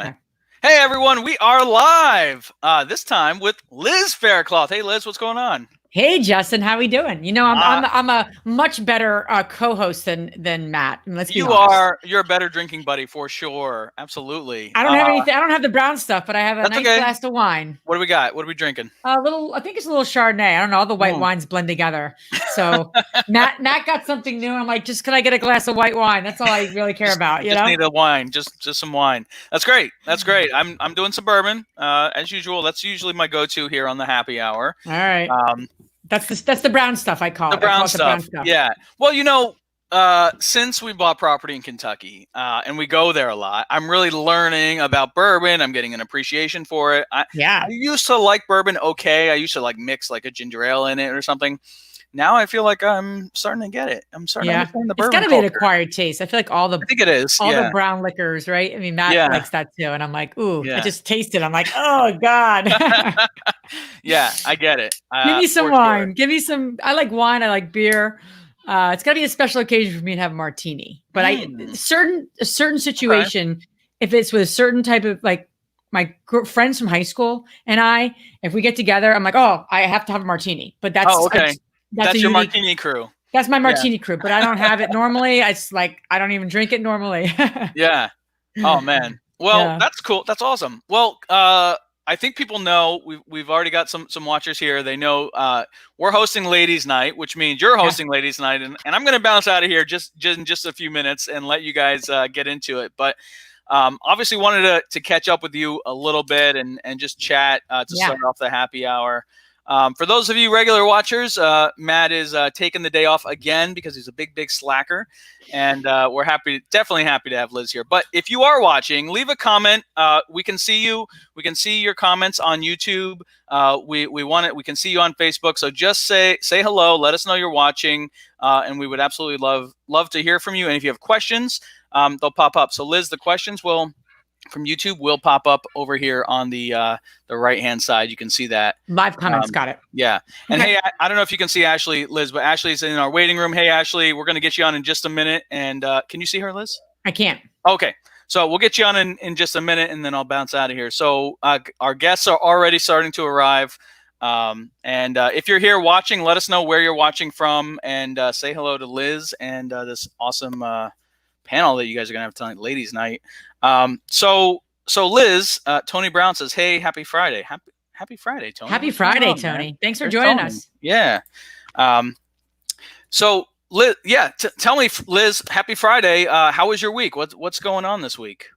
Okay. Hey everyone, we are live. This time with Liz Faircloth. Hey Liz, what's going on? Hey Justin, how we doing? You know, I'm a much better co-host than Matt. Let's be honest. You're a better drinking buddy for sure. Absolutely. I don't have anything. I don't have the brown stuff, but I have a nice glass of wine. What do we got? What are we drinking? I think it's a little Chardonnay. I don't know. All the white wines blend together. So Matt got something new. I'm like, just can I get a glass of white wine? That's all I really care about. You just know? need a wine, just some wine. That's great. That's great. I'm doing some bourbon as usual. That's usually my go-to here on the happy hour. All right. That's the brown stuff I call it. The brown stuff. Yeah. Well, since we bought property in Kentucky and we go there a lot, I'm really learning about bourbon. I'm getting an appreciation for it. I used to like bourbon. Okay. I used to like mix like a ginger ale in it or something. Now I feel like I'm starting to get it. I'm starting to understand the bourbon. It's got to be an acquired taste. I feel like I think it is. All the brown liquors, right? I mean, Matt likes that too. And I'm like, ooh, I just tasted. I'm like, oh God. Yeah, I get it. Give me some wine. Sure. Give me some. I like wine. I like beer. It's got to be a special occasion for me to have a martini. But a certain situation, if it's with a certain type of like my friends from high school and if we get together, I'm like, oh, I have to have a martini. But that's okay. That's your martini crew. That's my martini crew, but I don't have it normally. It's like I don't even drink it normally. Yeah. Oh man. Well, that's cool. That's awesome. Well, I think people know we've already got some watchers here. They know we're hosting Ladies Night, which means you're hosting Ladies Night, and I'm going to bounce out of here just in just a few minutes and let you guys get into it. But obviously wanted to catch up with you a little bit and just chat to start off the happy hour. For those of you regular watchers, Matt is taking the day off again because he's a big slacker, and we're definitely happy to have Liz here. But if you are watching, leave a comment. We can see you. We can see your comments on YouTube. We can see you on Facebook. So just say hello. Let us know you're watching, and we would absolutely love to hear from you. And if you have questions, they'll pop up. So Liz, the questions from YouTube will pop up over here on the right-hand side. You can see that. Live comments, got it. Yeah. And hey, I don't know if you can see Ashley, Liz, but Ashley's in our waiting room. Hey, Ashley, we're going to get you on in just a minute. And can you see her, Liz? I can't. Okay. So we'll get you on in just a minute, and then I'll bounce out of here. So our guests are already starting to arrive. And if you're here watching, let us know where you're watching from, and say hello to Liz and this awesome panel that you guys are going to have tonight, Ladies Night. So Liz, Tony Brown says, hey, happy Friday. Happy Friday, Tony. Happy Friday, Tony. Man? Thanks for joining us. Yeah. So Liz, tell me, Liz, happy Friday. How was your week? What's going on this week?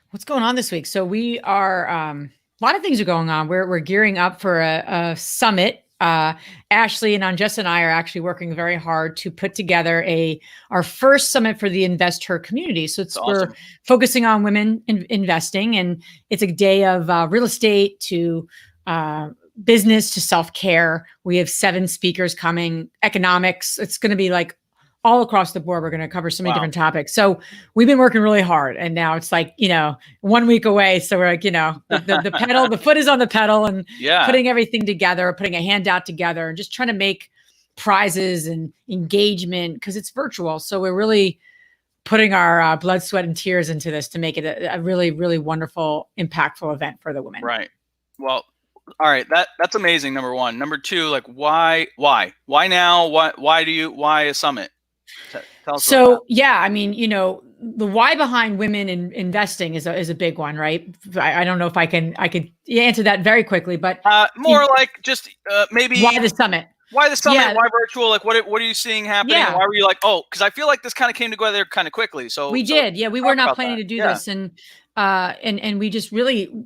What's going on this week? So we are, a lot of things are going on. We're gearing up for a summit. Ashley and Anjess and I are actually working very hard to put together our first summit for the InvestHER community. So we're focusing on women investing, and it's a day of real estate to business to self-care. We have 7 speakers coming, economics. It's going to be like all across the board. We're going to cover so many different topics. So we've been working really hard, and now it's like, 1 week away. So we're like, the pedal, the foot is on the pedal, and putting everything together, putting a handout together, and just trying to make prizes and engagement, because it's virtual. So we're really putting our blood, sweat, and tears into this to make it a really, really wonderful, impactful event for the women. Right. Well, all right. That's amazing. Number one. Number two, like why now? Why a summit? Tell us I mean, the why behind women in investing is a big one, right? I don't know if I could answer that very quickly, but more like just maybe why the summit? Why the summit? Yeah. Why virtual? Like what are you seeing happening? Yeah. Why were you like, because I feel like this kind of came together kind of quickly. So we did. Yeah, we were not planning to do this, and we just really,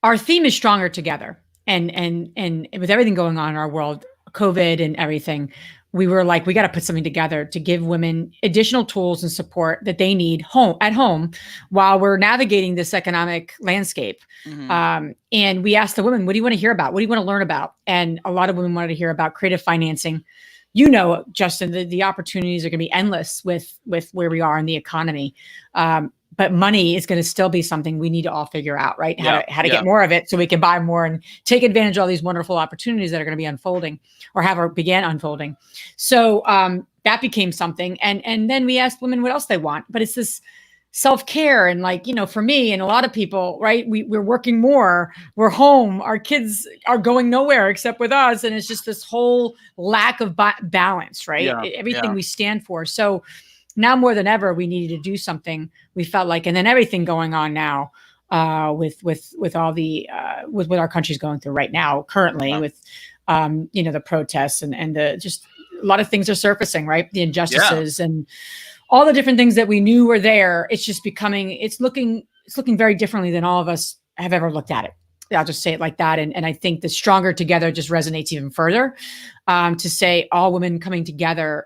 our theme is stronger together, and with everything going on in our world, COVID and everything, we were like, we got to put something together to give women additional tools and support that they need at home while we're navigating this economic landscape. Mm-hmm. And we asked the women, what do you want to hear about? What do you want to learn about? And a lot of women wanted to hear about creative financing. Justin, the opportunities are going to be endless with where we are in the economy. But money is going to still be something we need to all figure out, right? How to get more of it so we can buy more and take advantage of all these wonderful opportunities that are going to be unfolding or began unfolding. So that became something. And then we asked women what else they want. But it's this self-care and like, for me and a lot of people, right? We're working more, we're home, our kids are going nowhere except with us. And it's just this whole lack of balance, right? Everything we stand for. So now more than ever, we needed to do something. We felt like, and then everything going on now with all the, with what our country's going through right now, currently with, the protests and the, just a lot of things are surfacing, right? The injustices and all the different things that we knew were there. It's just it's looking very differently than all of us have ever looked at it. I'll just say it like that. And I think the stronger together just resonates even further, to say all women coming together,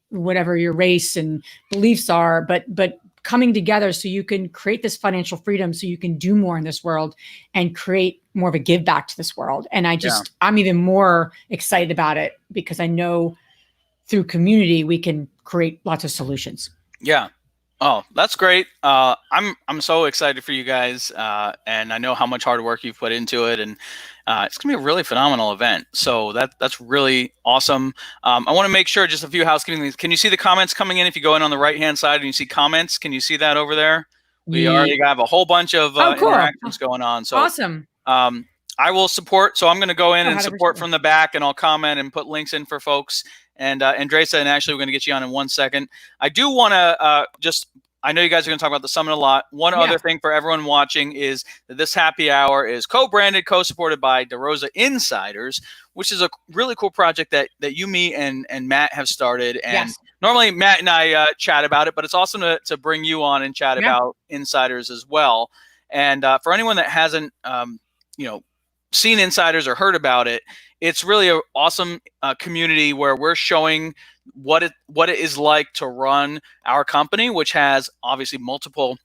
whatever your race and beliefs are, but coming together so you can create this financial freedom, so you can do more in this world and create more of a give back to this world. And I'm even more excited about it because I know through community, we can create lots of solutions. Yeah. Oh, that's great. I'm so excited for you guys. And I know how much hard work you've put into it, and it's gonna be a really phenomenal event. So that's really awesome. I want to make sure just a few housekeeping things. Can you see the comments coming in? If you go in on the right-hand side and you see comments, can you see that over there? We already have a whole bunch of interactions going on. So awesome. I will support. So I'm going to go in and support from the back, and I'll comment and put links in for folks. And Andresa and Ashley, we're going to get you on in 1 second. I do want to I know you guys are going to talk about the summit a lot. One other thing for everyone watching is that this happy hour is co-branded, co-supported by DeRosa Insiders, which is a really cool project that you, me, and Matt have started. And normally Matt and I chat about it, but it's awesome to bring you on and chat about Insiders as well. And for anyone that hasn't, seen Insiders or heard about it, it's really an awesome community where we're showing what it is like to run our company, which has obviously multiple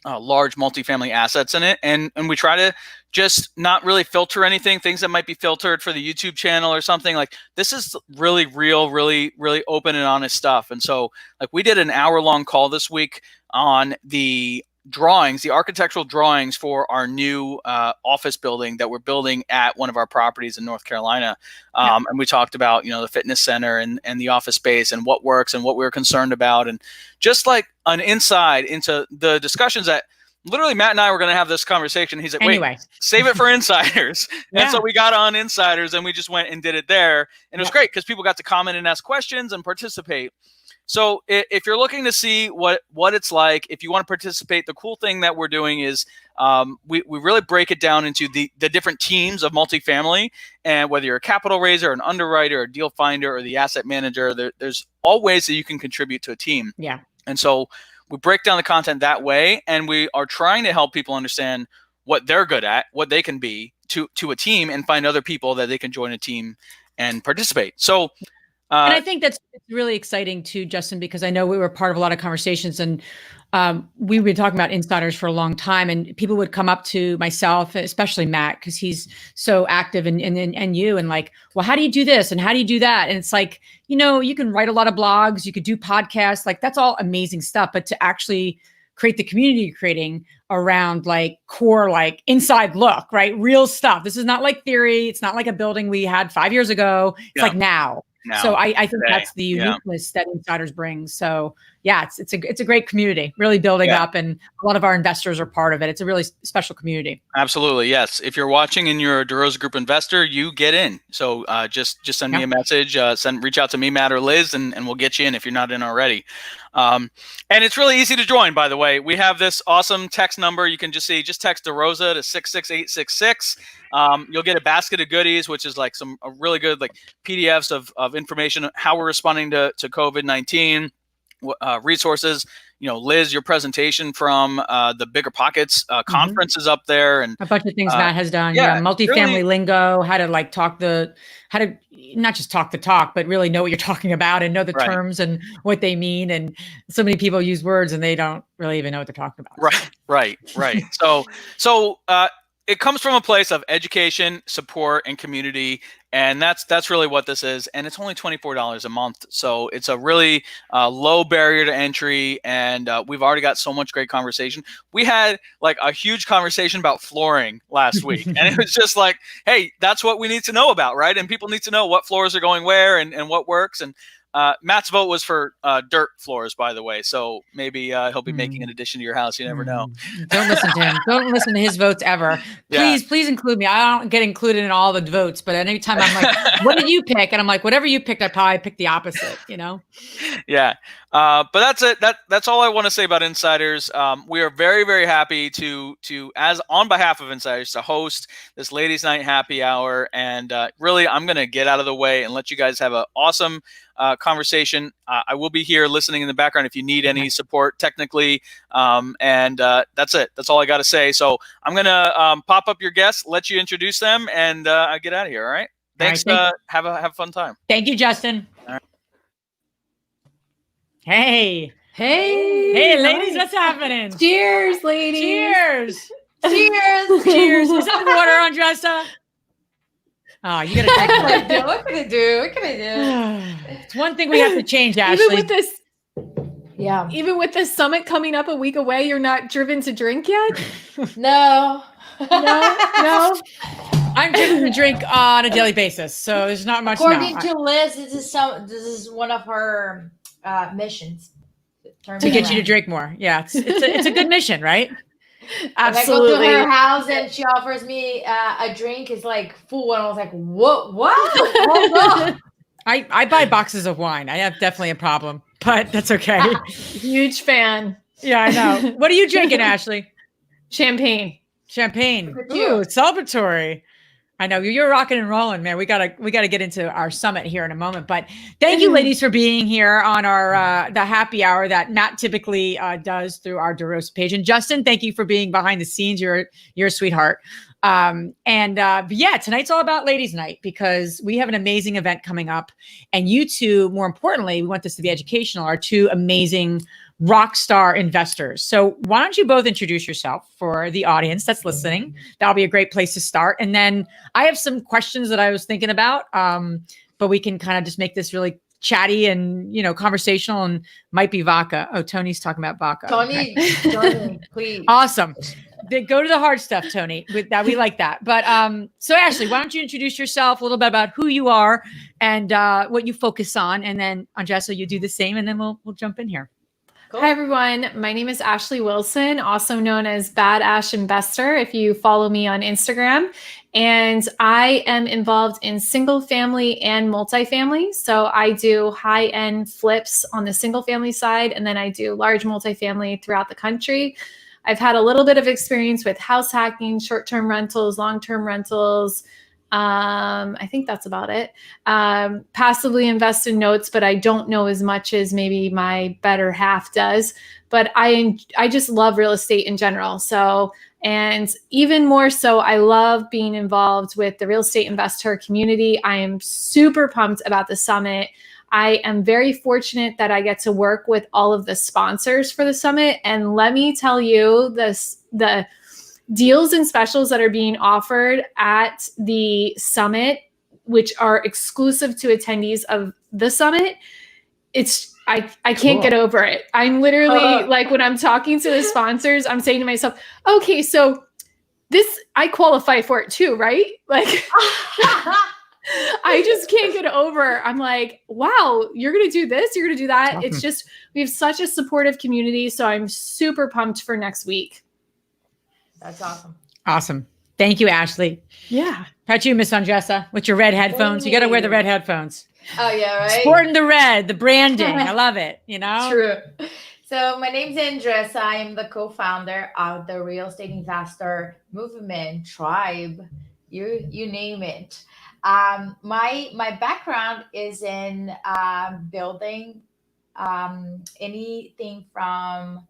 large multifamily assets in it. And we try to just not really filter anything, things that might be filtered for the YouTube channel or something. Like, this is really real, really, really open and honest stuff. And so, like, we did an hour-long call this week on the drawings, the architectural drawings for our new office building that we're building at one of our properties in North Carolina. And we talked about, the fitness center and the office space and what works and what we were concerned about. And just like an insight into the discussions that literally Matt and I were going to have this conversation. He's like, wait, save it for Insiders. And so we got on Insiders and we just went and did it there. And it was great because people got to comment and ask questions and participate. So if you're looking to see what it's like, if you want to participate, the cool thing that we're doing is we really break it down into the different teams of multifamily. And whether you're a capital raiser, an underwriter, a deal finder, or the asset manager, there's all ways that you can contribute to a team. Yeah. And so we break down the content that way, and we are trying to help people understand what they're good at, what they can be to a team, and find other people that they can join a team and participate. So and I think that's really exciting too, Justin, because I know we were part of a lot of conversations, and we've been talking about Insiders for a long time, and people would come up to myself, especially Matt, because he's so active, and you, and like, well, how do you do this? And how do you do that? And it's like, you can write a lot of blogs, you could do podcasts, like that's all amazing stuff, but to actually create the community you're creating around like core, like inside look, right? Real stuff. This is not like theory. It's not like a building we had 5 years ago. It's like now. So I think that's the uniqueness that Insiders brings. So yeah, it's a great community, really building up, and a lot of our investors are part of it. It's a really special community. Absolutely, yes. If you're watching and you're a DeRosa Group investor, you get in. So just send me a message, reach out to me, Matt, or Liz, and we'll get you in if you're not in already. And it's really easy to join, by the way. We have this awesome text number. You can just text DeRosa to 66866. You'll get a basket of goodies, which is like some really good like PDFs of information, how we're responding to COVID-19, resources. Liz, your presentation from the Bigger Pockets conference is up there, and a bunch of things Matt has done. Multifamily really, lingo, how to like how to not just talk the talk, but really know what you're talking about and know the terms and what they mean. And so many people use words and they don't really even know what they're talking about. Right. So it comes from a place of education, support, and community, and that's really what this is. And it's only $24 a month, so it's a really low barrier to entry. And we've already got so much great conversation. We had like a huge conversation about flooring last week, and it was just like, hey, that's what we need to know about, right? And people need to know what floors are going where and what works. And Matt's vote was for dirt floors, by the way. So maybe he'll be making an addition to your house. You never know. Don't listen to him. Don't listen to his votes ever. Please include me. I don't get included in all the votes, but anytime I'm like, what did you pick? And I'm like, whatever you picked, I probably picked the opposite, Yeah. But that's it. That's all I want to say about Insiders. We are very, very happy to as on behalf of Insiders to host this Ladies Night Happy Hour. And really, I'm going to get out of the way and let you guys have an awesome conversation. I will be here listening in the background if you need any support technically. And that's it. That's all I got to say. So I'm going to pop up your guests, let you introduce them, and I get out of here. All right. Thanks. Have a fun time. Thank you, Justin. All right. Hey, ladies, what's happening? Cheers, ladies. Cheers. Cheers. Is that water, Andressa? Oh, you gotta take What can I do? It's one thing we have to change, Ashley. Even with this summit coming up a week away, you're not driven to drink yet? No. I'm driven to drink on a daily basis, so there's not much. According to Liz, this is one of her missions to get you to drink more. Yeah, it's a good mission, right? Absolutely. If I go to her house and she offers me a drink, it's like full, and I was like, what? I buy boxes of wine. I have definitely a problem, but that's okay. Huge fan. Yeah, I know. What are you drinking, Ashley? Champagne. Ooh, celebratory. I know you're rocking and rolling, man. We gotta get into our summit here in a moment, but thank you, ladies, for being here on our the happy hour that Matt typically does through our DeRosa page. And Justin, thank you for being behind the scenes. You're a sweetheart. But yeah, tonight's all about Ladies Night because we have an amazing event coming up, and you two, more importantly, we want this to be educational, are two amazing rock star investors. So why don't you both introduce yourself for the audience that's listening? That'll be a great place to start. And then I have some questions that I was thinking about, but we can kind of just make this really chatty and, conversational, and might be vodka. Oh, Tony's talking about vodka. Tony, please. Awesome. Go to the hard stuff, Tony. We like that. But so Ashley, why don't you introduce yourself, a little bit about who you are and what you focus on, and then Andressa, you do the same, and then we'll jump in here. Cool. Hi, everyone. My name is Ashley Wilson, also known as Bad Ash Investor, if you follow me on Instagram. And I am involved in single family and multifamily. So I do high-end flips on the single family side, and then I do large multifamily throughout the country. I've had a little bit of experience with house hacking, short-term rentals, long-term rentals. I think that's about it. Passively invest in notes, but I don't know as much as maybe my better half does. But I just love real estate in general. So, and even more so, I love being involved with the real estate InvestHER community. I am super pumped about the summit. I am very fortunate that I get to work with all of the sponsors for the summit. And let me tell you the deals and specials that are being offered at the summit, which are exclusive to attendees of the summit. I can't get over it. I'm literally like, when I'm talking to the sponsors, I'm saying to myself, okay, so this, I qualify for it too, right? Like, I just can't get over. I'm like, wow, you're going to do this, you're going to do that. Awesome. It's just, we have such a supportive community. So I'm super pumped for next week. That's awesome. Awesome. Thank you, Ashley. Yeah. How about you, Miss Andressa, with your red headphones? You got to wear the red headphones. Oh, yeah, right? Sporting the red, the branding. I love it, True. So my name's Andressa. I am the co-founder of the Real Estate Investor Movement, Tribe, you name it. My background is in building anything from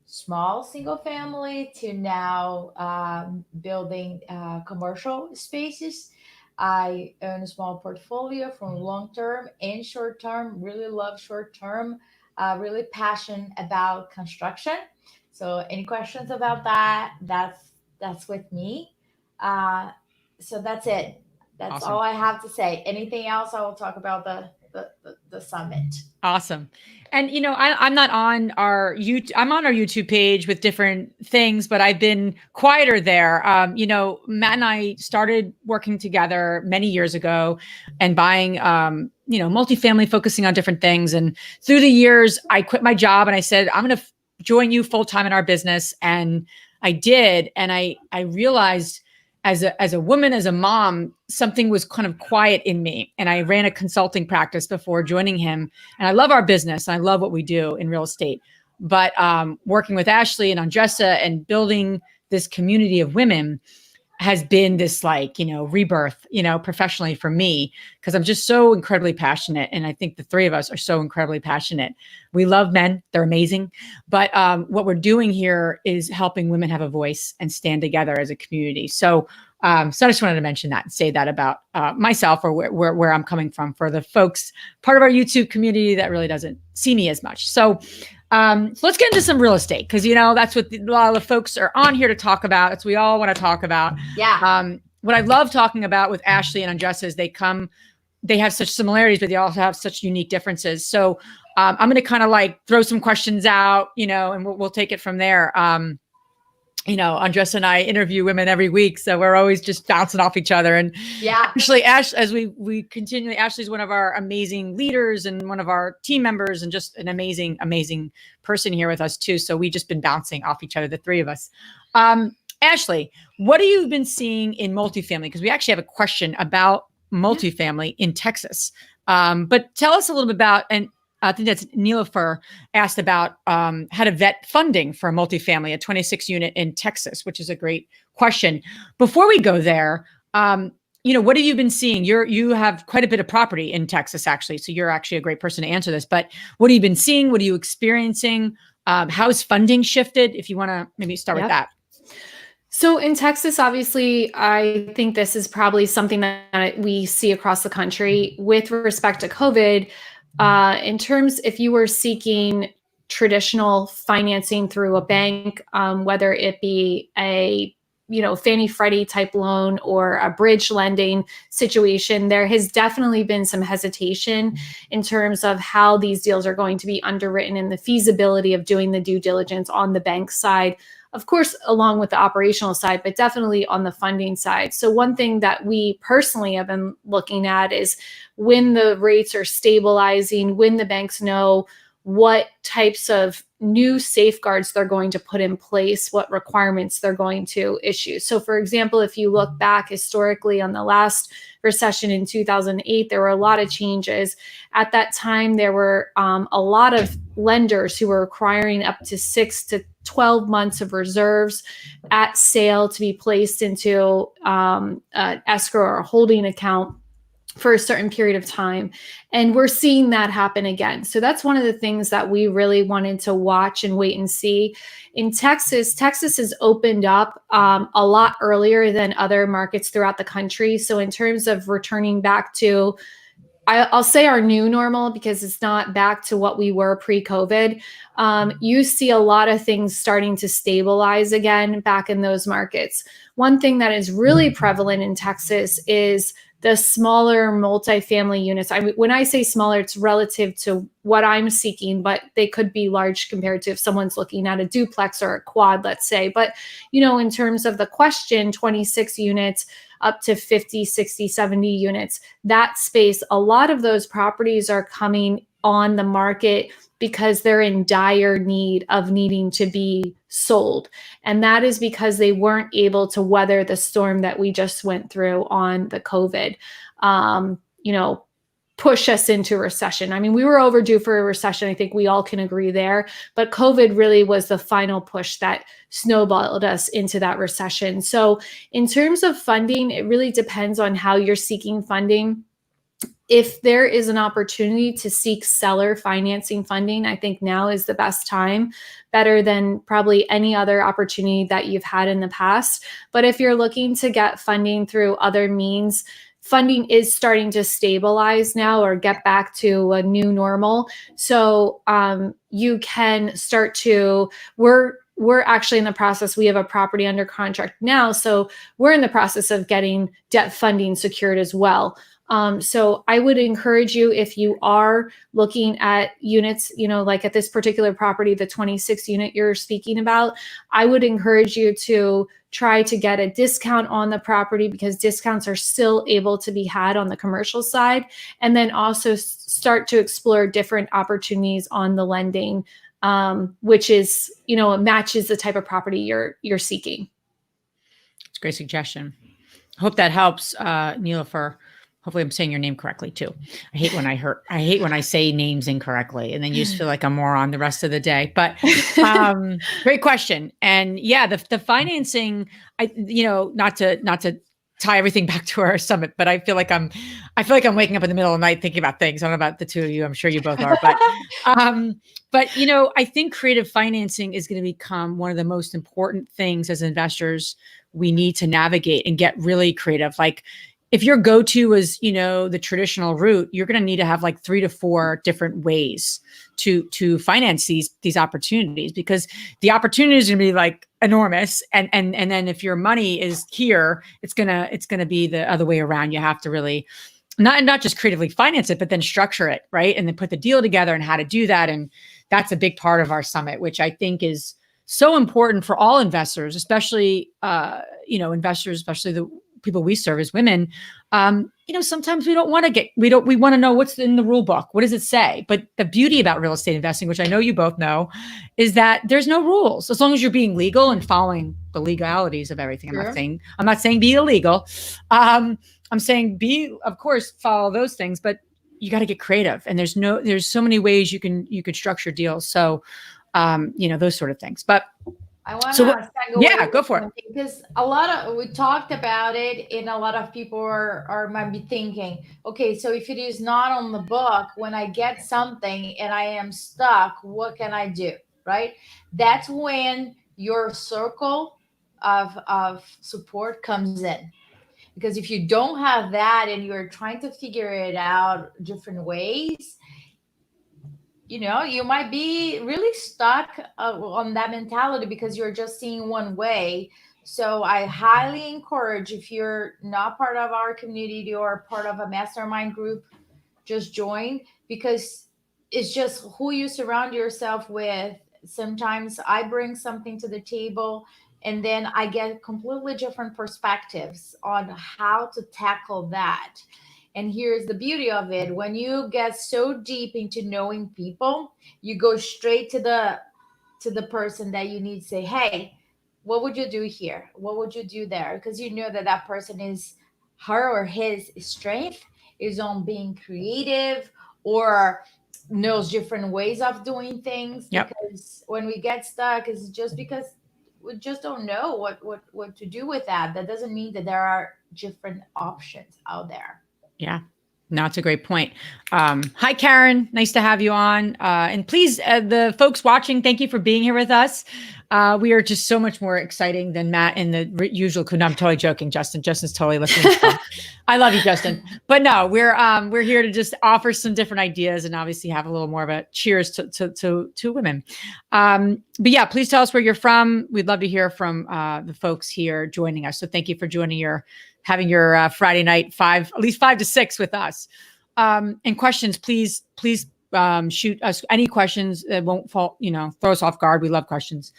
small single family to now building commercial spaces. I own a small portfolio from long term and short term. Really love short term. Really passionate about construction. So any questions about that? That's with me. So that's it. That's awesome. All I have to say. Anything else? I will talk about the the summit. Awesome. And I'm not on our YouTube. I'm on our YouTube page with different things, but I've been quieter there. Matt and I started working together many years ago and buying, multifamily, focusing on different things. And through the years, I quit my job and I said, I'm going to join you full time in our business. And I did. And I realized as a woman, as a mom, something was kind of quiet in me. And I ran a consulting practice before joining him. And I love our business. And I love what we do in real estate. But working with Ashley and Andressa and building this community of women has been this rebirth, professionally for me, because I'm just so incredibly passionate. And I think the three of us are so incredibly passionate. We love men. They're amazing. But what we're doing here is helping women have a voice and stand together as a community. So I just wanted to mention that and say that about myself, or where I'm coming from, for the folks, part of our YouTube community that really doesn't see me as much. So let's get into some real estate, because that's what a lot of the folks are on here to talk about. It's we all want to talk about. Yeah. What I love talking about with Ashley and Andressa is they have such similarities, but they also have such unique differences. So I'm going to kind of throw some questions out, and we'll take it from there. Andressa and I interview women every week, so we're always just bouncing off each other. And yeah, actually, as we continue, Ashley's one of our amazing leaders and one of our team members, and just an amazing, amazing person here with us too. So we just been bouncing off each other, the three of us. Ashley, what have you been seeing in multifamily? Because we actually have a question about multifamily in Texas. But tell us a little bit about, and I think that's Nilofer asked about how to vet funding for a multifamily, a 26 unit in Texas, which is a great question. Before we go there, what have you been seeing? You have quite a bit of property in Texas, actually, so you're actually a great person to answer this. But what have you been seeing? What are you experiencing? How has funding shifted? If you want to maybe start with that. So in Texas, obviously, I think this is probably something that we see across the country with respect to COVID. In terms, if you were seeking traditional financing through a bank, whether it be a Fannie Freddie type loan or a bridge lending situation, there has definitely been some hesitation in terms of how these deals are going to be underwritten and the feasibility of doing the due diligence on the bank side. Of course, along with the operational side, but definitely on the funding side. So one thing that we personally have been looking at is when the rates are stabilizing, when the banks know what types of new safeguards they're going to put in place, what requirements they're going to issue. So for example, if you look back historically on the last recession in 2008, there were a lot of changes. At that time, there were a lot of lenders who were requiring up to 6 to 12 months of reserves at sale to be placed into an escrow or a holding account for a certain period of time. And we're seeing that happen again. So that's one of the things that we really wanted to watch and wait and see. In Texas has opened up a lot earlier than other markets throughout the country. So in terms of returning back to, I'll say our new normal, because it's not back to what we were pre-COVID. You see a lot of things starting to stabilize again back in those markets. One thing that is really prevalent in Texas is the smaller multifamily units. When I say smaller, it's relative to what I'm seeking, but they could be large compared to if someone's looking at a duplex or a quad, let's say. But, in terms of the question, 26 units up to 50, 60, 70 units, that space, a lot of those properties are coming on the market because they're in dire need of needing to be sold. And that is because they weren't able to weather the storm that we just went through on the COVID, push us into recession. I mean, we were overdue for a recession. I think we all can agree there, but COVID really was the final push that snowballed us into that recession. So in terms of funding, it really depends on how you're seeking funding. If there is an opportunity to seek seller financing funding, I think now is the best time, better than probably any other opportunity that you've had in the past. But if you're looking to get funding through other means, funding is starting to stabilize now or get back to a new normal. So you can start to, we're actually in the process, we have a property under contract now. So we're in the process of getting debt funding secured as well. So I would encourage you, if you are looking at units, like at this particular property, the 26 unit you're speaking about, I would encourage you to try to get a discount on the property, because discounts are still able to be had on the commercial side. And then also start to explore different opportunities on the lending, which is, matches the type of property you're seeking. It's a great suggestion. I hope that helps, Nilofer. Hopefully I'm saying your name correctly too. I hate when I say names incorrectly and then you just feel like I'm moron the rest of the day. But great question. And yeah, the financing, not to tie everything back to our summit, but I feel like I'm waking up in the middle of the night thinking about things. I don't know about the two of you. I'm sure you both are, but I think creative financing is going to become one of the most important things as investors we need to navigate and get really creative. Like, if your go-to is, the traditional route, you're going to need to have like 3 to 4 different ways to finance these opportunities, because the opportunity is going to be like enormous. And then if your money is here, it's going to be the other way around. You have to really not just creatively finance it, but then structure it, right? And then put the deal together and how to do that. And that's a big part of our summit, which I think is so important for all investors, especially, investors, especially the people we serve as women. Sometimes we want to know what's in the rule book. What does it say? But the beauty about real estate investing, which I know you both know, is that there's no rules as long as you're being legal and following the legalities of everything. Sure. I'm not saying be illegal. I'm saying of course, follow those things, but you got to get creative. And there's so many ways you could structure deals. So, those sort of things. But I want to go for it. Because we talked about it, and a lot of people might be thinking, okay, so if it is not on the book, when I get something and I am stuck, what can I do? Right? That's when your circle of support comes in. Because if you don't have that and you're trying to figure it out different ways, you might be really stuck on that mentality because you're just seeing one way. So I highly encourage, if you're not part of our community or part of a mastermind group, just join, because it's just who you surround yourself with. Sometimes I bring something to the table and then I get completely different perspectives on how to tackle that. And here's the beauty of it. When you get so deep into knowing people, you go straight to the person that you need to say, hey, what would you do here? What would you do there? Because you know that person is, her or his strength is on being creative or knows different ways of doing things. Yep. Because when we get stuck, it's just because we just don't know what to do with that. That doesn't mean that there are different options out there. Yeah, no, it's a great point. Hi, Karen. Nice to have you on. And please, the folks watching, thank you for being here with us. We are just so much more exciting than Matt and the usual. No, I'm totally joking, Justin. Justin's totally listening. I love you, Justin. But no, we're here to just offer some different ideas and obviously have a little more of a cheers to women. But yeah, please tell us where you're from. We'd love to hear from the folks here joining us. So thank you for having your Friday night at least 5 to 6 with us. And questions, please shoot us any questions that won't fall, throw us off guard. We love questions.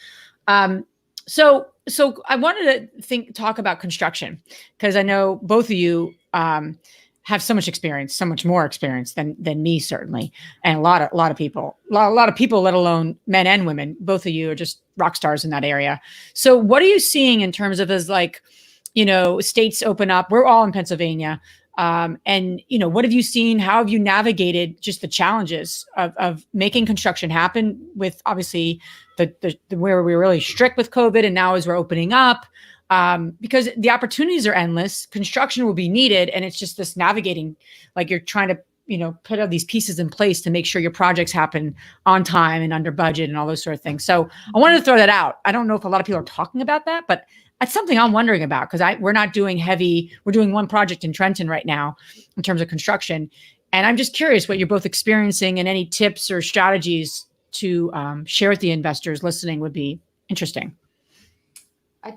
So I wanted to talk about construction, because I know both of you have so much experience, so much more experience than me, certainly, and a lot of people, let alone men and women. Both of you are just rock stars in that area. So what are you seeing in terms of states open up? We're all in Pennsylvania. And what have you seen? How have you navigated just the challenges of making construction happen with obviously the where we were really strict with COVID, and now as we're opening up, because the opportunities are endless. Construction will be needed, and it's just this navigating, like you're trying to put all these pieces in place to make sure your projects happen on time and under budget and all those sort of things. So I wanted to throw that out. I don't know if a lot of people are talking about that, but that's something I'm wondering about, because we're not doing we're doing one project in Trenton right now in terms of construction. And I'm just curious what you're both experiencing, and any tips or strategies to share with the investors listening would be interesting. I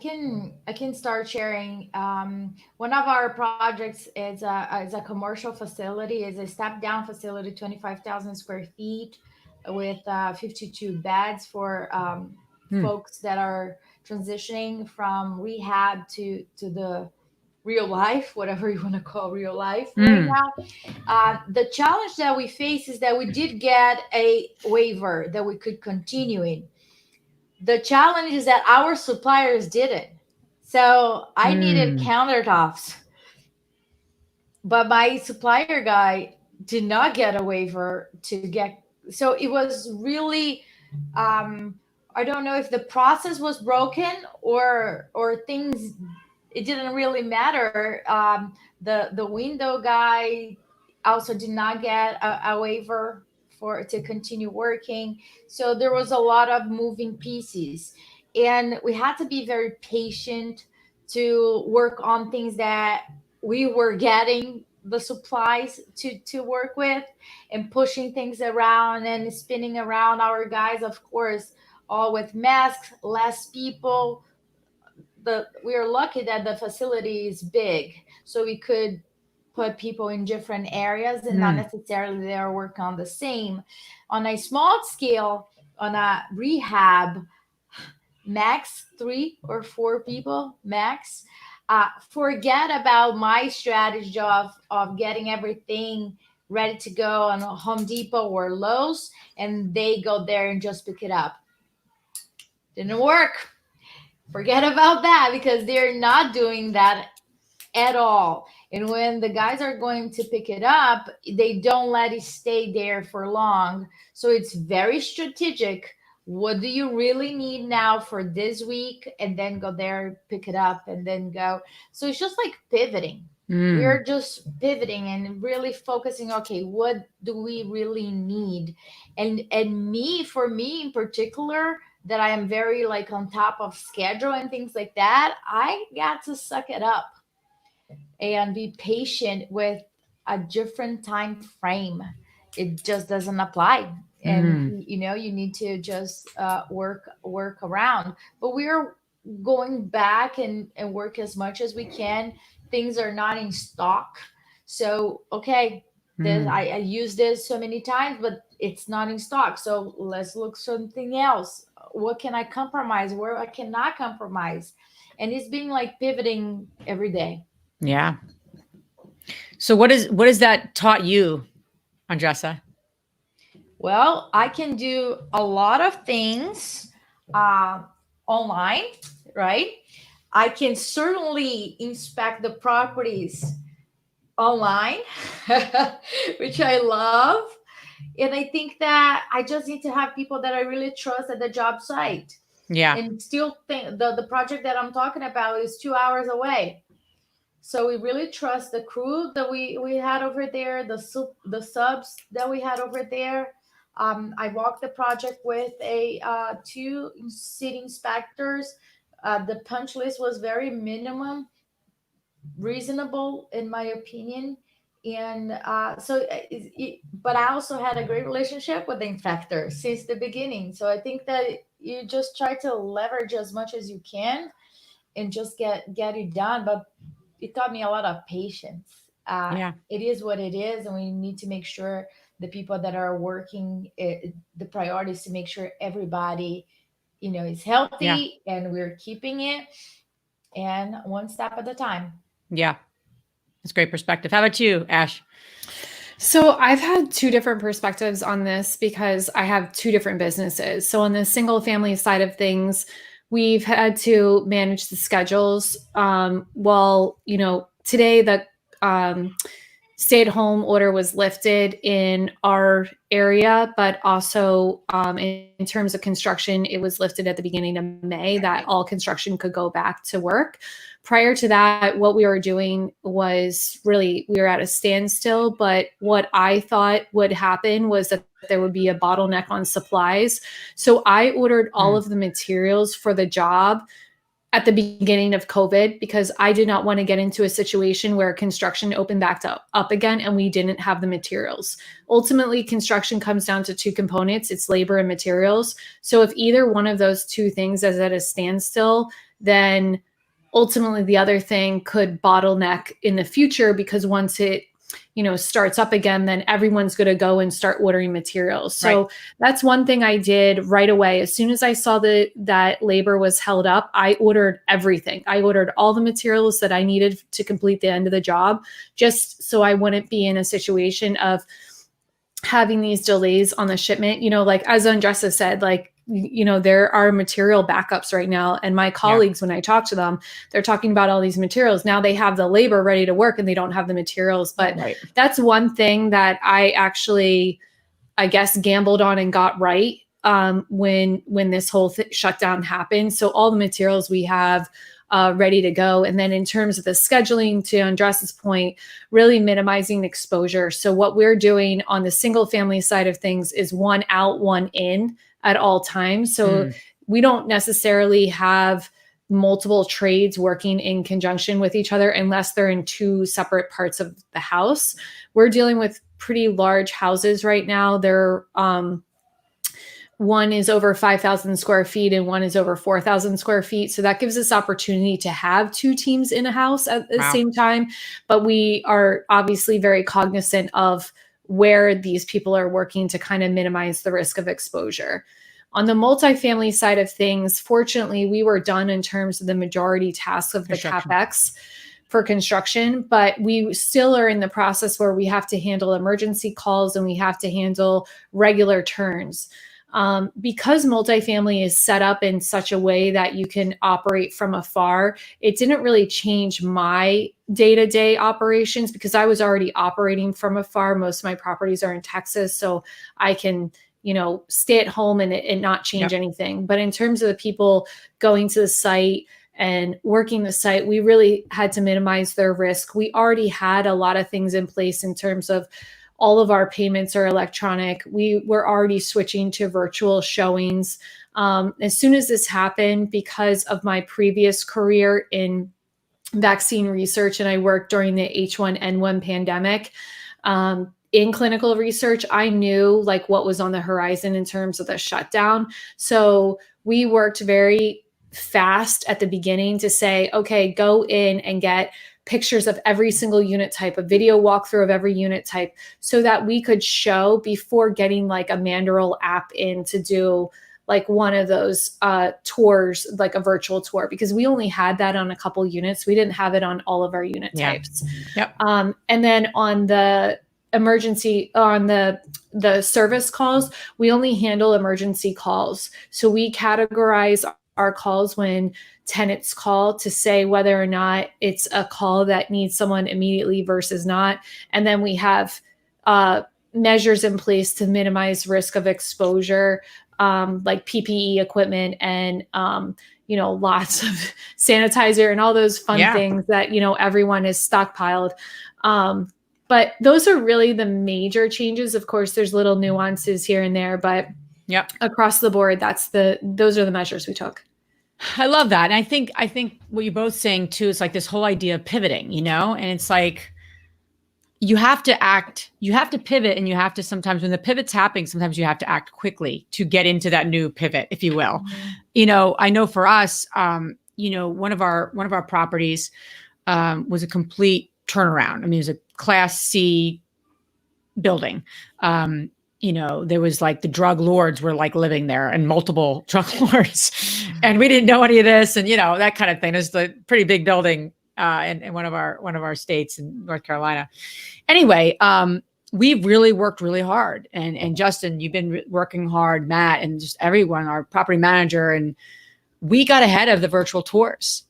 can start sharing. One of our projects is a commercial facility, is a step down facility, 25,000 square feet, with 52 beds for folks that are transitioning from rehab to the real life, whatever you want to call real life right now. The challenge that we face is that we did get a waiver that we could continue in. The challenge is that our suppliers didn't. So I needed countertops, but my supplier guy did not get a waiver to get. So it was really, I don't know if the process was broken or things. It didn't really matter. The window guy also did not get a waiver for to continue working. So there was a lot of moving pieces, and we had to be very patient to work on things that we were getting the supplies to work with, and pushing things around and spinning around our guys, of course, all with masks, less people. We are lucky that the facility is big, so we could put people in different areas and not necessarily they are working on the same. On a small scale, on a rehab, max 3 or 4 people max. Forget about my strategy of getting everything ready to go on Home Depot or Lowe's, and they go there and just pick it up. Didn't work. Forget about that, because they're not doing that at all. And when the guys are going to pick it up, they don't let it stay there for long. So it's very strategic. What do you really need now for this week? And then go there, pick it up, and then go. So it's just like pivoting. We're just pivoting and really focusing, okay, what do we really need? And for me in particular, that I am very like on top of schedule and things like that, I got to suck it up and be patient with a different time frame. It just doesn't apply. And you need to just work around. But we're going back and work as much as we can. Things are not in stock. So okay, I use this so many times, but it's not in stock. So let's look something else. What can I compromise? Where I cannot compromise? And it's being like pivoting every day. Yeah. So what is that taught you, Andressa? Well, I can do a lot of things online, right? I can certainly inspect the properties online, which I love. And I think that I just need to have people that I really trust at the job site. Yeah. And still think the project that I'm talking about is 2 hours away. So we really trust the crew that we had over there, the subs that we had over there. I walked the project with a 2 city inspectors. The punch list was very minimum, reasonable in my opinion. And but I also had a great relationship with the inspector since the beginning. So I think that you just try to leverage as much as you can and just get it done. But it taught me a lot of patience. It is what it is, and we need to make sure the people that are working, the priority is to make sure everybody, is healthy, and we're keeping it, and one step at a time. Yeah, that's great perspective. How about you, Ash? So I've had 2 different perspectives on this because I have 2 different businesses. So on the single family side of things, we've had to manage the schedules. Today the stay-at-home order was lifted in our area, but also in terms of construction, it was lifted at the beginning of May that all construction could go back to work. Prior to that, what we were doing was really, we were at a standstill, but what I thought would happen was that there would be a bottleneck on supplies. So I ordered all of the materials for the job at the beginning of COVID because I did not want to get into a situation where construction opened back up again and we didn't have the materials. Ultimately, construction comes down to 2 components. It's labor and materials. So if either one of those 2 things is at a standstill, then ultimately the other thing could bottleneck in the future, because once it starts up again, then everyone's going to go and start ordering materials. So that's one thing I did right away. As soon as I saw that labor was held up, I ordered everything. I ordered all the materials that I needed to complete the end of the job, just so I wouldn't be in a situation of having these delays on the shipment. Like as Andressa said, like, there are material backups right now. And my colleagues, when I talk to them, they're talking about all these materials. Now they have the labor ready to work and they don't have the materials. But that's one thing that I actually, I guess, gambled on and got right when this whole shutdown happened. So all the materials we have ready to go. And then in terms of the scheduling, to Andressa's point, really minimizing exposure. So what we're doing on the single family side of things is one out, one in at all times. So we don't necessarily have multiple trades working in conjunction with each other unless they're in two separate parts of the house. We're dealing with pretty large houses right now. They're one is over 5,000 square feet and one is over 4,000 square feet. So that gives us opportunity to have two teams in a house at the same time. But we are obviously very cognizant of where these people are working to kind of minimize the risk of exposure. On the multifamily side of things, fortunately, we were done in terms of the majority tasks of the CapEx for construction, but we still are in the process where we have to handle emergency calls and we have to handle regular turns. Because multifamily is set up in such a way that you can operate from afar, it didn't really change my day-to-day operations because I was already operating from afar. Most of my properties are in Texas, so I can, stay at home and not change anything. But in terms of the people going to the site and working the site, we really had to minimize their risk. We already had a lot of things in place in terms of all of our payments are electronic. We were already switching to virtual showings. As soon as this happened, because of my previous career in vaccine research, and I worked during the H1N1 pandemic in clinical research, I knew like what was on the horizon in terms of the shutdown. So we worked very fast at the beginning to say, okay, go in and get pictures of every single unit type, a video walkthrough of every unit type, so that we could show before getting like a Mandaryl app in to do like one of those tours, like a virtual tour, because we only had that on a couple units. We didn't have it on all of our unit types. And then on the emergency, on the service calls, we only handle emergency calls. So we categorize our calls when tenants call to say whether or not it's a call that needs someone immediately versus not. And then we have measures in place to minimize risk of exposure, like PPE equipment and, lots of sanitizer and all those fun things that, everyone is stockpiled. But those are really the major changes. Of course, there's little nuances here and there, but across the board, those are the measures we took. I love that. And I think what you're both saying too is like this whole idea of pivoting, and it's like, you have to act, you have to pivot, and you have to, sometimes when the pivot's happening, sometimes you have to act quickly to get into that new pivot, if you will. I know for us, one of our properties was a complete turnaround. I mean, it was a Class C building. There was like the drug lords were like living there, and multiple drug lords, and we didn't know any of this, and that kind of thing. It's a pretty big building in one of our states in North Carolina. Anyway, we really worked really hard, and Justin, you've been working hard, Matt, and just everyone, our property manager, and we got ahead of the virtual tours.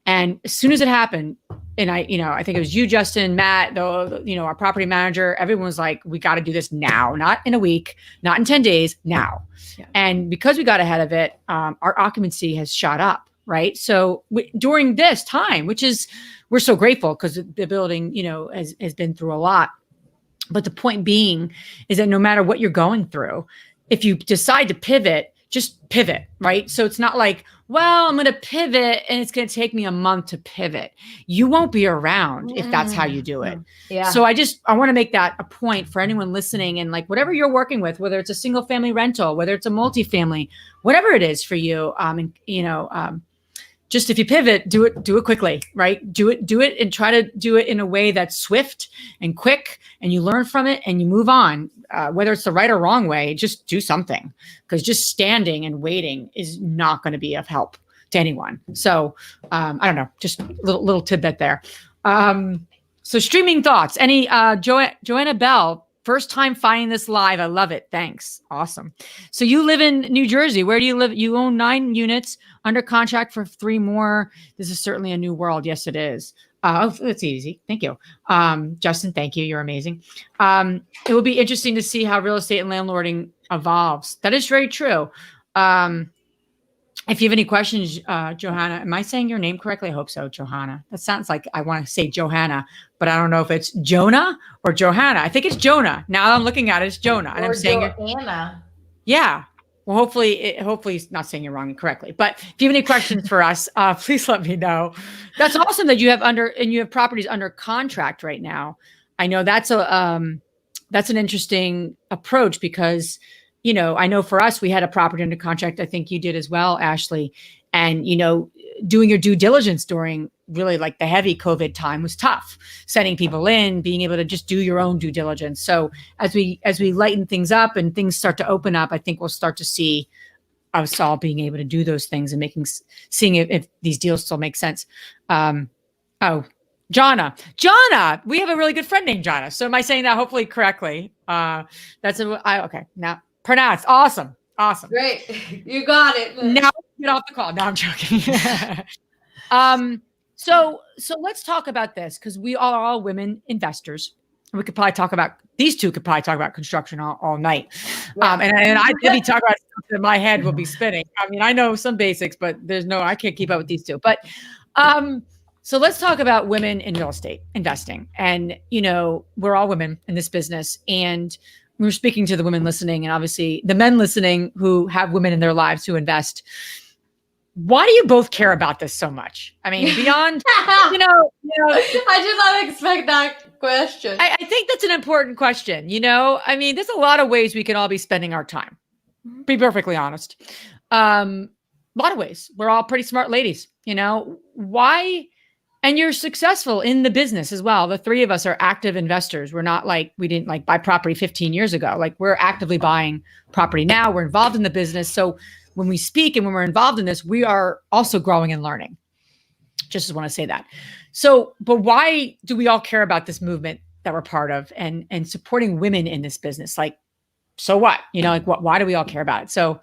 And as soon as it happened, and I think it was you, Justin, Matt, our property manager, everyone was like, we got to do this now, not in a week, not in 10 days, now. And because we got ahead of it, our occupancy has shot up, right? So during this time, we're so grateful because the building, has been through a lot. But the point being is that no matter what you're going through, if you decide to pivot, just pivot, right? So it's not like, well, I'm going to pivot and it's going to take me a month to pivot. You won't be around if that's how you do it. So I want to make that a point for anyone listening, and like whatever you're working with, whether it's a single family rental, whether it's a multifamily, whatever it is for you, just if you pivot, do it quickly, right? Do it and try to do it in a way that's swift and quick, and you learn from it and you move on. Whether it's the right or wrong way, just do something, because just standing and waiting is not going to be of help to anyone. So I don't know, just a little tidbit there. So streaming thoughts. Any Joanna Bell, first time finding this live. I love it. Thanks. Awesome. So you live in New Jersey. Where do you live? You own 9 units, under contract for 3 more. This is certainly a new world. Yes, it is. It's easy. Thank you. Justin, thank you. You're amazing. It will be interesting to see how real estate and landlording evolves. That is very true. If you have any questions, Johanna, am I saying your name correctly? I hope so, Johanna. That sounds like I want to say Johanna, but I don't know if it's Jonah or Johanna. I think it's Jonah. Now I'm looking at it, it's Jonah. And or I'm saying Joanna. Yeah. Well, hopefully it's not saying you're wrong correctly. But if you have any questions for us, please let me know. That's awesome that you have properties under contract right now. I know that's an interesting approach, because I know for us, we had a property under contract. I think you did as well, Ashley. And, doing your due diligence during really like the heavy COVID time was tough. Sending people in, being able to just do your own due diligence. So as we lighten things up and things start to open up, I think we'll start to see us all being able to do those things and seeing if these deals still make sense. Jonna, we have a really good friend named Jonna. So am I saying that hopefully correctly? Okay. Now pronounced. Awesome. Great. You got it. Now get off the call. No, I'm joking. So let's talk about this, because we are all women investors. We could probably talk about, these two could probably talk about construction all night. Yeah. And I maybe talk about something, my head will be spinning. I mean, I know some basics, but I can't keep up with these two. But so let's talk about women in real estate investing. And, we're all women in this business. And we're speaking to the women listening, and obviously the men listening who have women in their lives who invest. Why do you both care about this so much? I mean, beyond, I did not expect that question. I think that's an important question. I mean, there's a lot of ways we can all be spending our time. Be perfectly honest. A lot of ways. We're all pretty smart ladies, why? And you're successful in the business as well. The 3 of us are active investors. We're not like, we didn't buy property 15 years ago. Like, we're actively buying property now. We're involved in the business. So when we speak and when we're involved in this, we are also growing and learning. Just want to say that. So, but why do we all care about this movement that we're part of and supporting women in this business? Like, so what? Why do we all care about it? So,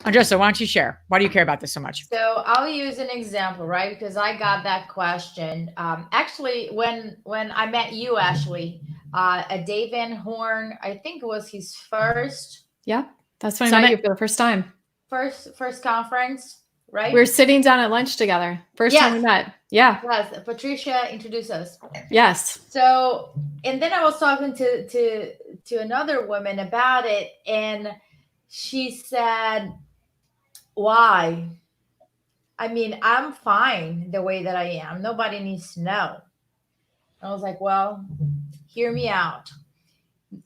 Andressa, why don't you share? Why do you care about this so much? So I'll use an example, right? Because I got that question. Actually, when I met you, Ashley, at Dave Van Horn, I think it was his first. Yeah, that's when I met you for the first time. First conference, right? We were sitting down at lunch together. First time we met. Yeah. Yes. Patricia introduced us. Yes. So, and then I was talking to another woman about it, and she said, why? I mean, I'm fine the way that I am. Nobody needs to know. I was like, well, hear me out.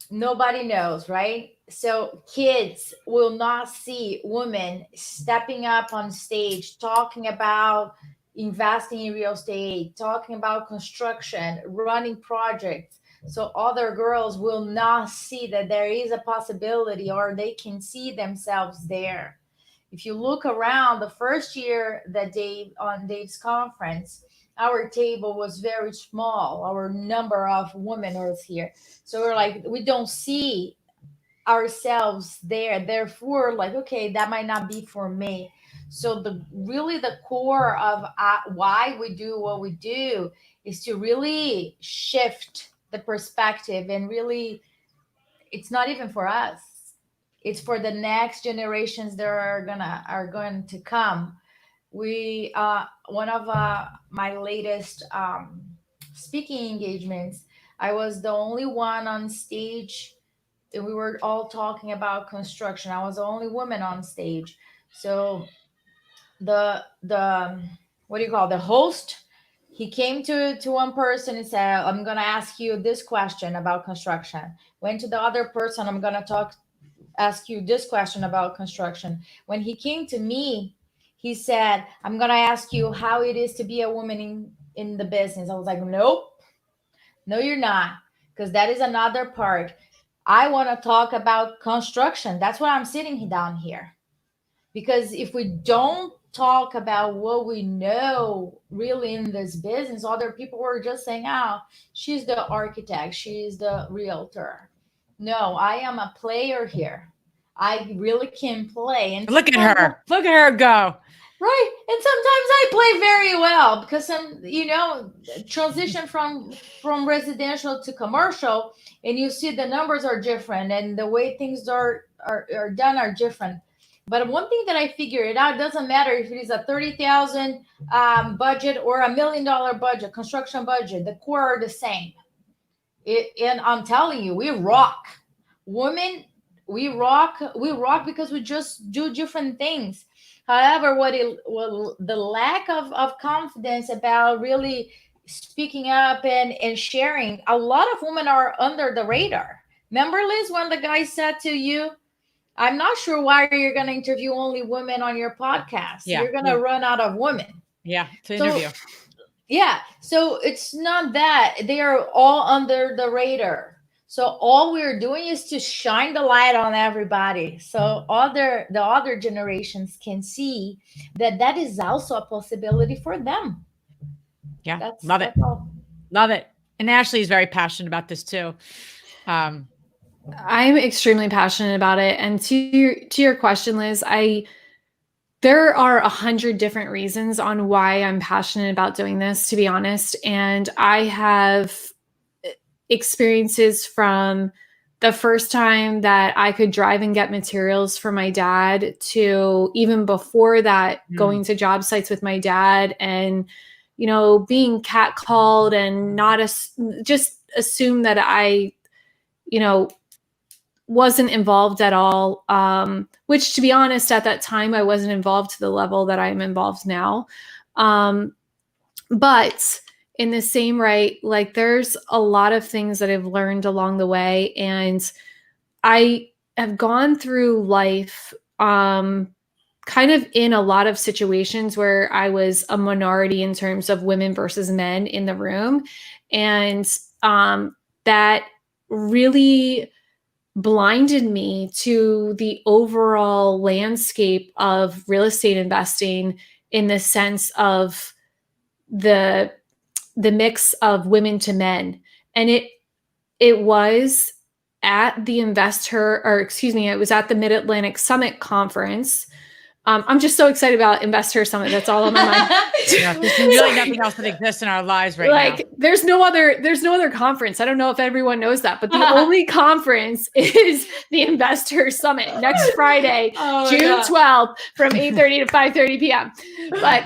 Nobody knows, right? So kids will not see women stepping up on stage, talking about investing in real estate, talking about construction, running projects. So other girls will not see that there is a possibility, or they can see themselves there. If you look around, the first year that Dave's conference, our table was very small. Our number of women was here. So we're like, we don't see ourselves there. Therefore, like, okay, that might not be for me. So the core of why we do what we do is to really shift the perspective, and really, it's not even for us. It's for the next generations that are going to come. We one of my latest speaking engagements, I was the only one on stage, and we were all talking about construction. I was the only woman on stage. So the what do you call, the host, he came to one person and said, I'm going to ask you this question about construction. Went to the other person, I'm going to ask you this question about construction. When he came to me, he said, I'm going to ask you how it is to be a woman in the business. I was like, nope, no, you're not. Because that is another part. I want to talk about construction. That's why I'm sitting down here. Because if we don't talk about what we know really in this business, other people were just saying, oh, she's the architect, she's the realtor. No, I am a player here. I really can play. And look at her. Look at her go. Right. And sometimes I play very well because transition from residential to commercial, and you see the numbers are different and the way things are done are different. But one thing that I figured out, doesn't matter if it is a 30,000 budget or $1 million budget, construction budget, the core are the same. And I'm telling you, we rock. Women, we rock because we just do different things. However, the lack of confidence about really speaking up and sharing, a lot of women are under the radar. Remember, Liz, when the guy said to you, I'm not sure why you're going to interview only women on your podcast. Yeah. You're going to run out of women. Yeah, to interview. Yeah. So it's not that. They are all under the radar. So all we're doing is to shine the light on everybody. So the other generations can see that is also a possibility for them. Yeah. Love it. Love it. And Ashley is very passionate about this too. I'm extremely passionate about it. And to your question, Liz, there are 100 different reasons on why I'm passionate about doing this, to be honest. And I have experiences from the first time that I could drive and get materials for my dad to even before that, going to job sites with my dad and, being catcalled and not just assume that I, wasn't involved at all. Which, to be honest, at that time, I wasn't involved to the level that I'm involved now. But in the same right, like there's a lot of things that I've learned along the way. And I have gone through life kind of in a lot of situations where I was a minority in terms of women versus men in the room. And that really blinded me to the overall landscape of real estate investing in the sense of the mix of women to men. And it was at the it was at the Mid-Atlantic Summit Conference. I'm just so excited about InvestHER Summit. That's all on my mind. Yeah, there's really nothing else that exists in our lives right now. There's no other conference. I don't know if everyone knows that, but the only conference is the InvestHER Summit next Friday, June 12th from 8:30 to 5:30 p.m. But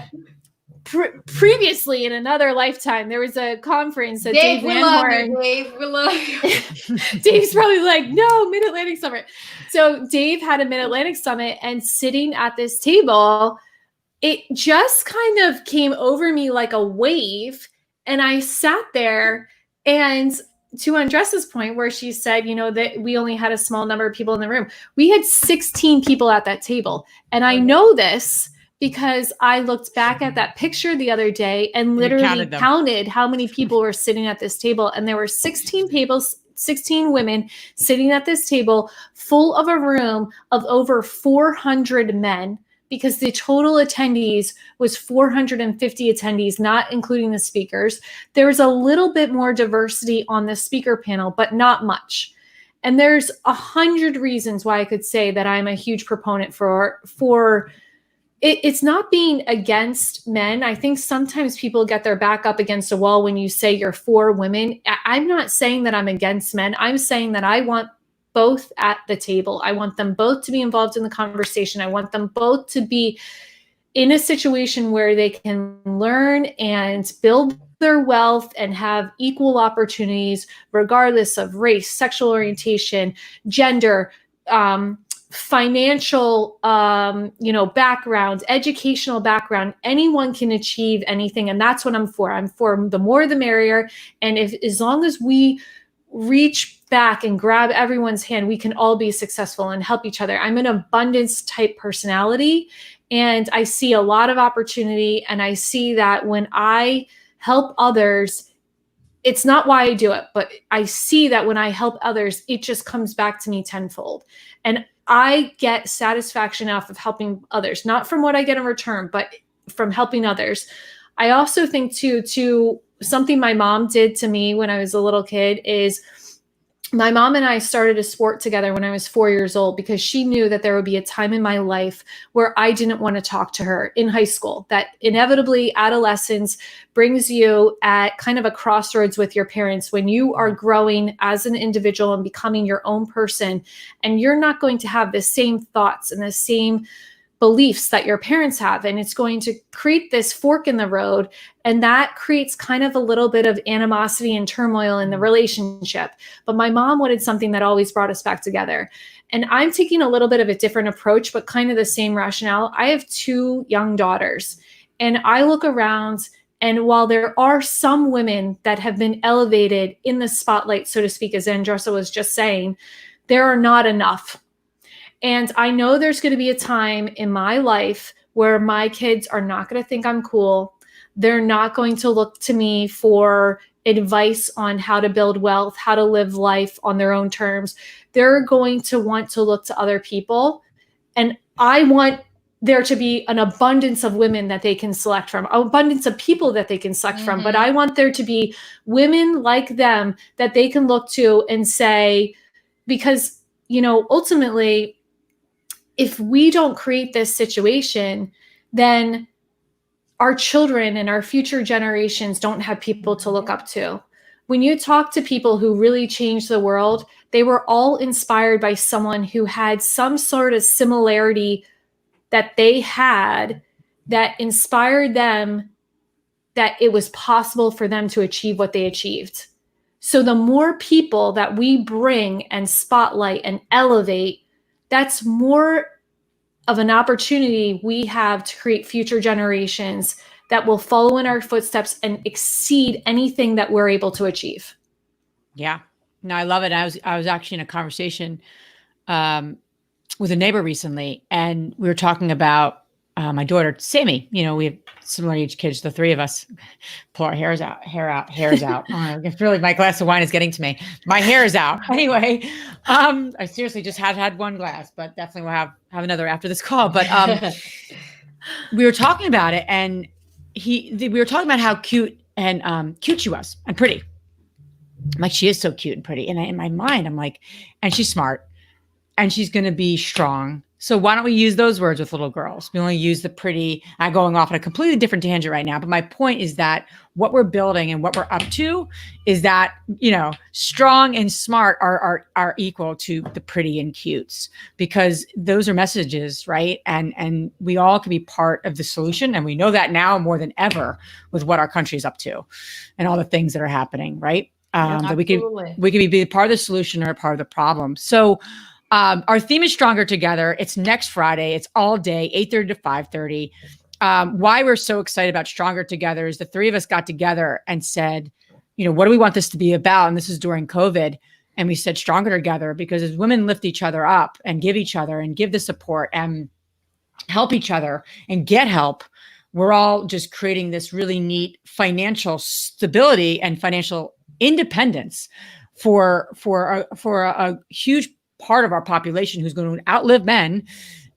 previously in another lifetime, there was a conference that Dave Van Horn. Dave, we love you. Dave's probably like, no, Mid-Atlantic Summit. So Dave had a Mid-Atlantic Summit, and sitting at this table, it just kind of came over me like a wave. And I sat there, and to Andressa's point where she said, that we only had a small number of people in the room, we had 16 people at that table. And I know this because I looked back at that picture the other day and literally counted how many people were sitting at this table. And there were 16 women sitting at this table full of a room of over 400 men, because the total attendees was 450 attendees, not including the speakers. There was a little bit more diversity on the speaker panel, but not much. And there's 100 reasons why I could say that I'm a huge proponent for it's not being against men. I think sometimes people get their back up against a wall when you say you're for women. I'm not saying that I'm against men. I'm saying that I want both at the table. I want them both to be involved in the conversation. I want them both to be in a situation where they can learn and build their wealth and have equal opportunities, regardless of race, sexual orientation, gender, financial, background, educational background. Anyone can achieve anything. And that's what I'm for. I'm for the more the merrier. And as long as we reach back and grab everyone's hand, we can all be successful and help each other. I'm an abundance type personality. And I see a lot of opportunity. And I see that when I help others, it's not why I do it, but I see that when I help others, it just comes back to me tenfold. And I get satisfaction off of helping others, not from what I get in return, but from helping others. I also think too, something my mom did to me when I was a little kid is my mom and I started a sport together when I was 4 years old because she knew that there would be a time in my life where I didn't want to talk to her in high school, that inevitably adolescence brings you at kind of a crossroads with your parents when you are growing as an individual and becoming your own person. And you're not going to have the same thoughts and the same beliefs that your parents have. And it's going to create this fork in the road. And that creates kind of a little bit of animosity and turmoil in the relationship. But my mom wanted something that always brought us back together. And I'm taking a little bit of a different approach, but kind of the same rationale. I have 2 young daughters, and I look around, and while there are some women that have been elevated in the spotlight, so to speak, as Andressa was just saying, there are not enough. And I know there's going to be a time in my life where my kids are not going to think I'm cool. They're not going to look to me for advice on how to build wealth, how to live life on their own terms. They're going to want to look to other people. And I want there to be an abundance of women that they can select from, an abundance of people that they can select from. But I want there to be women like them that they can look to and say, because, ultimately, if we don't create this situation, then our children and our future generations don't have people to look up to. When you talk to people who really changed the world, they were all inspired by someone who had some sort of similarity that they had that inspired them, that it was possible for them to achieve what they achieved. So the more people that we bring and spotlight and elevate, that's more of an opportunity we have to create future generations that will follow in our footsteps and exceed anything that we're able to achieve. Yeah, no, I love it. I was actually in a conversation with a neighbor recently, and we were talking about my daughter, Sammy. We have similar age kids, the 3 of us. Pull our hairs out. Oh, it's really, my glass of wine is getting to me. My hair is out. Anyway, I seriously just had one glass, but definitely will have another after this call. But we were talking about it, and we were talking about how cute and cute she was and pretty. I'm like, she is so cute and pretty. And in my mind, I'm like, and she's smart, and she's going to be strong. So why don't we use those words with little girls? We only use the pretty. I'm going off on a completely different tangent right now. But my point is that what we're building and what we're up to is that, strong and smart are equal to the pretty and cutes, because those are messages, right? And we all can be part of the solution. And we know that now more than ever with what our country is up to and all the things that are happening, right? That we can be part of the solution or a part of the problem. So our theme is Stronger Together. It's next Friday. It's all day, 8:30 to 5:30. Why we're so excited about Stronger Together is the 3 of us got together and said, what do we want this to be about? And this is during COVID. And we said Stronger Together because as women lift each other up and give each other and give the support and help each other and get help, we're all just creating this really neat financial stability and financial independence for a huge part of our population who's going to outlive men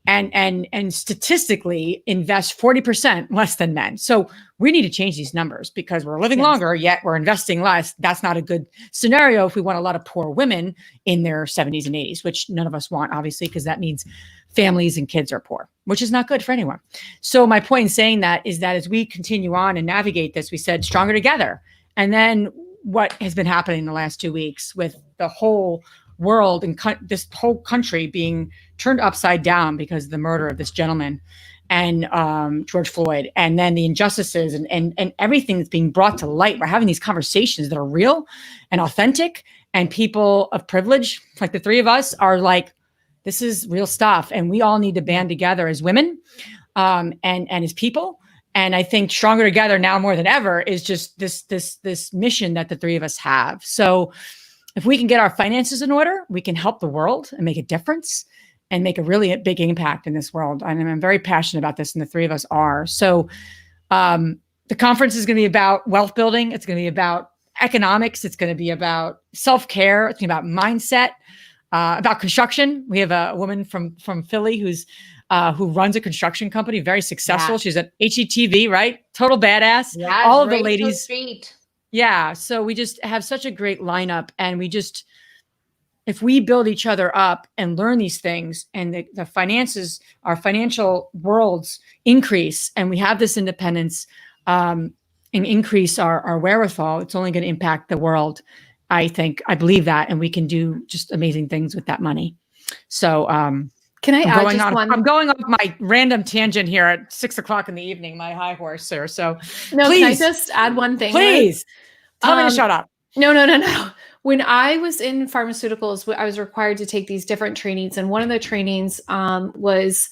and statistically invest 40% less than men. So we need to change these numbers because we're living longer, yet we're investing less. That's not a good scenario if we want a lot of poor women in their 70s and 80s, which none of us want, obviously, because that means families and kids are poor, which is not good for anyone. So my point in saying that is that as we continue on and navigate this, we said Stronger Together. And then what has been happening in the last 2 weeks with the whole world and this whole country being turned upside down because of the murder of this gentleman and George Floyd, and then the injustices and everything that's being brought to light. We're having these conversations that are real and authentic, and people of privilege, like the 3 of us, are like, this is real stuff. And we all need to band together as women and as people. And I think Stronger Together now more than ever is just this mission that the 3 of us have. So if we can get our finances in order, we can help the world and make a difference. and make a really big impact in this world. And I'm very passionate about this, and the three of us are. So the conference is going to be about wealth building. It's going to be about economics. It's going to be about self-care. It's going to be about mindset, about construction. We have a woman from Philly who runs a construction company, very successful. Yeah. She's at HETV, right? Total badass. Yeah, all of the ladies. Street. Yeah. So we just have such a great lineup, and if we build each other up and learn these things, and the finances, our financial worlds increase, and we have this independence, and increase our wherewithal, it's only going to impact the world. I believe that, and we can do just amazing things with that money. So, can I add just one? I'm going off my random tangent here at 6 o'clock in the evening, my high horse, sir. So no, please, can I just add one thing? Please tell me to shut up. No. When I was in pharmaceuticals, I was required to take these different trainings. And one of the trainings was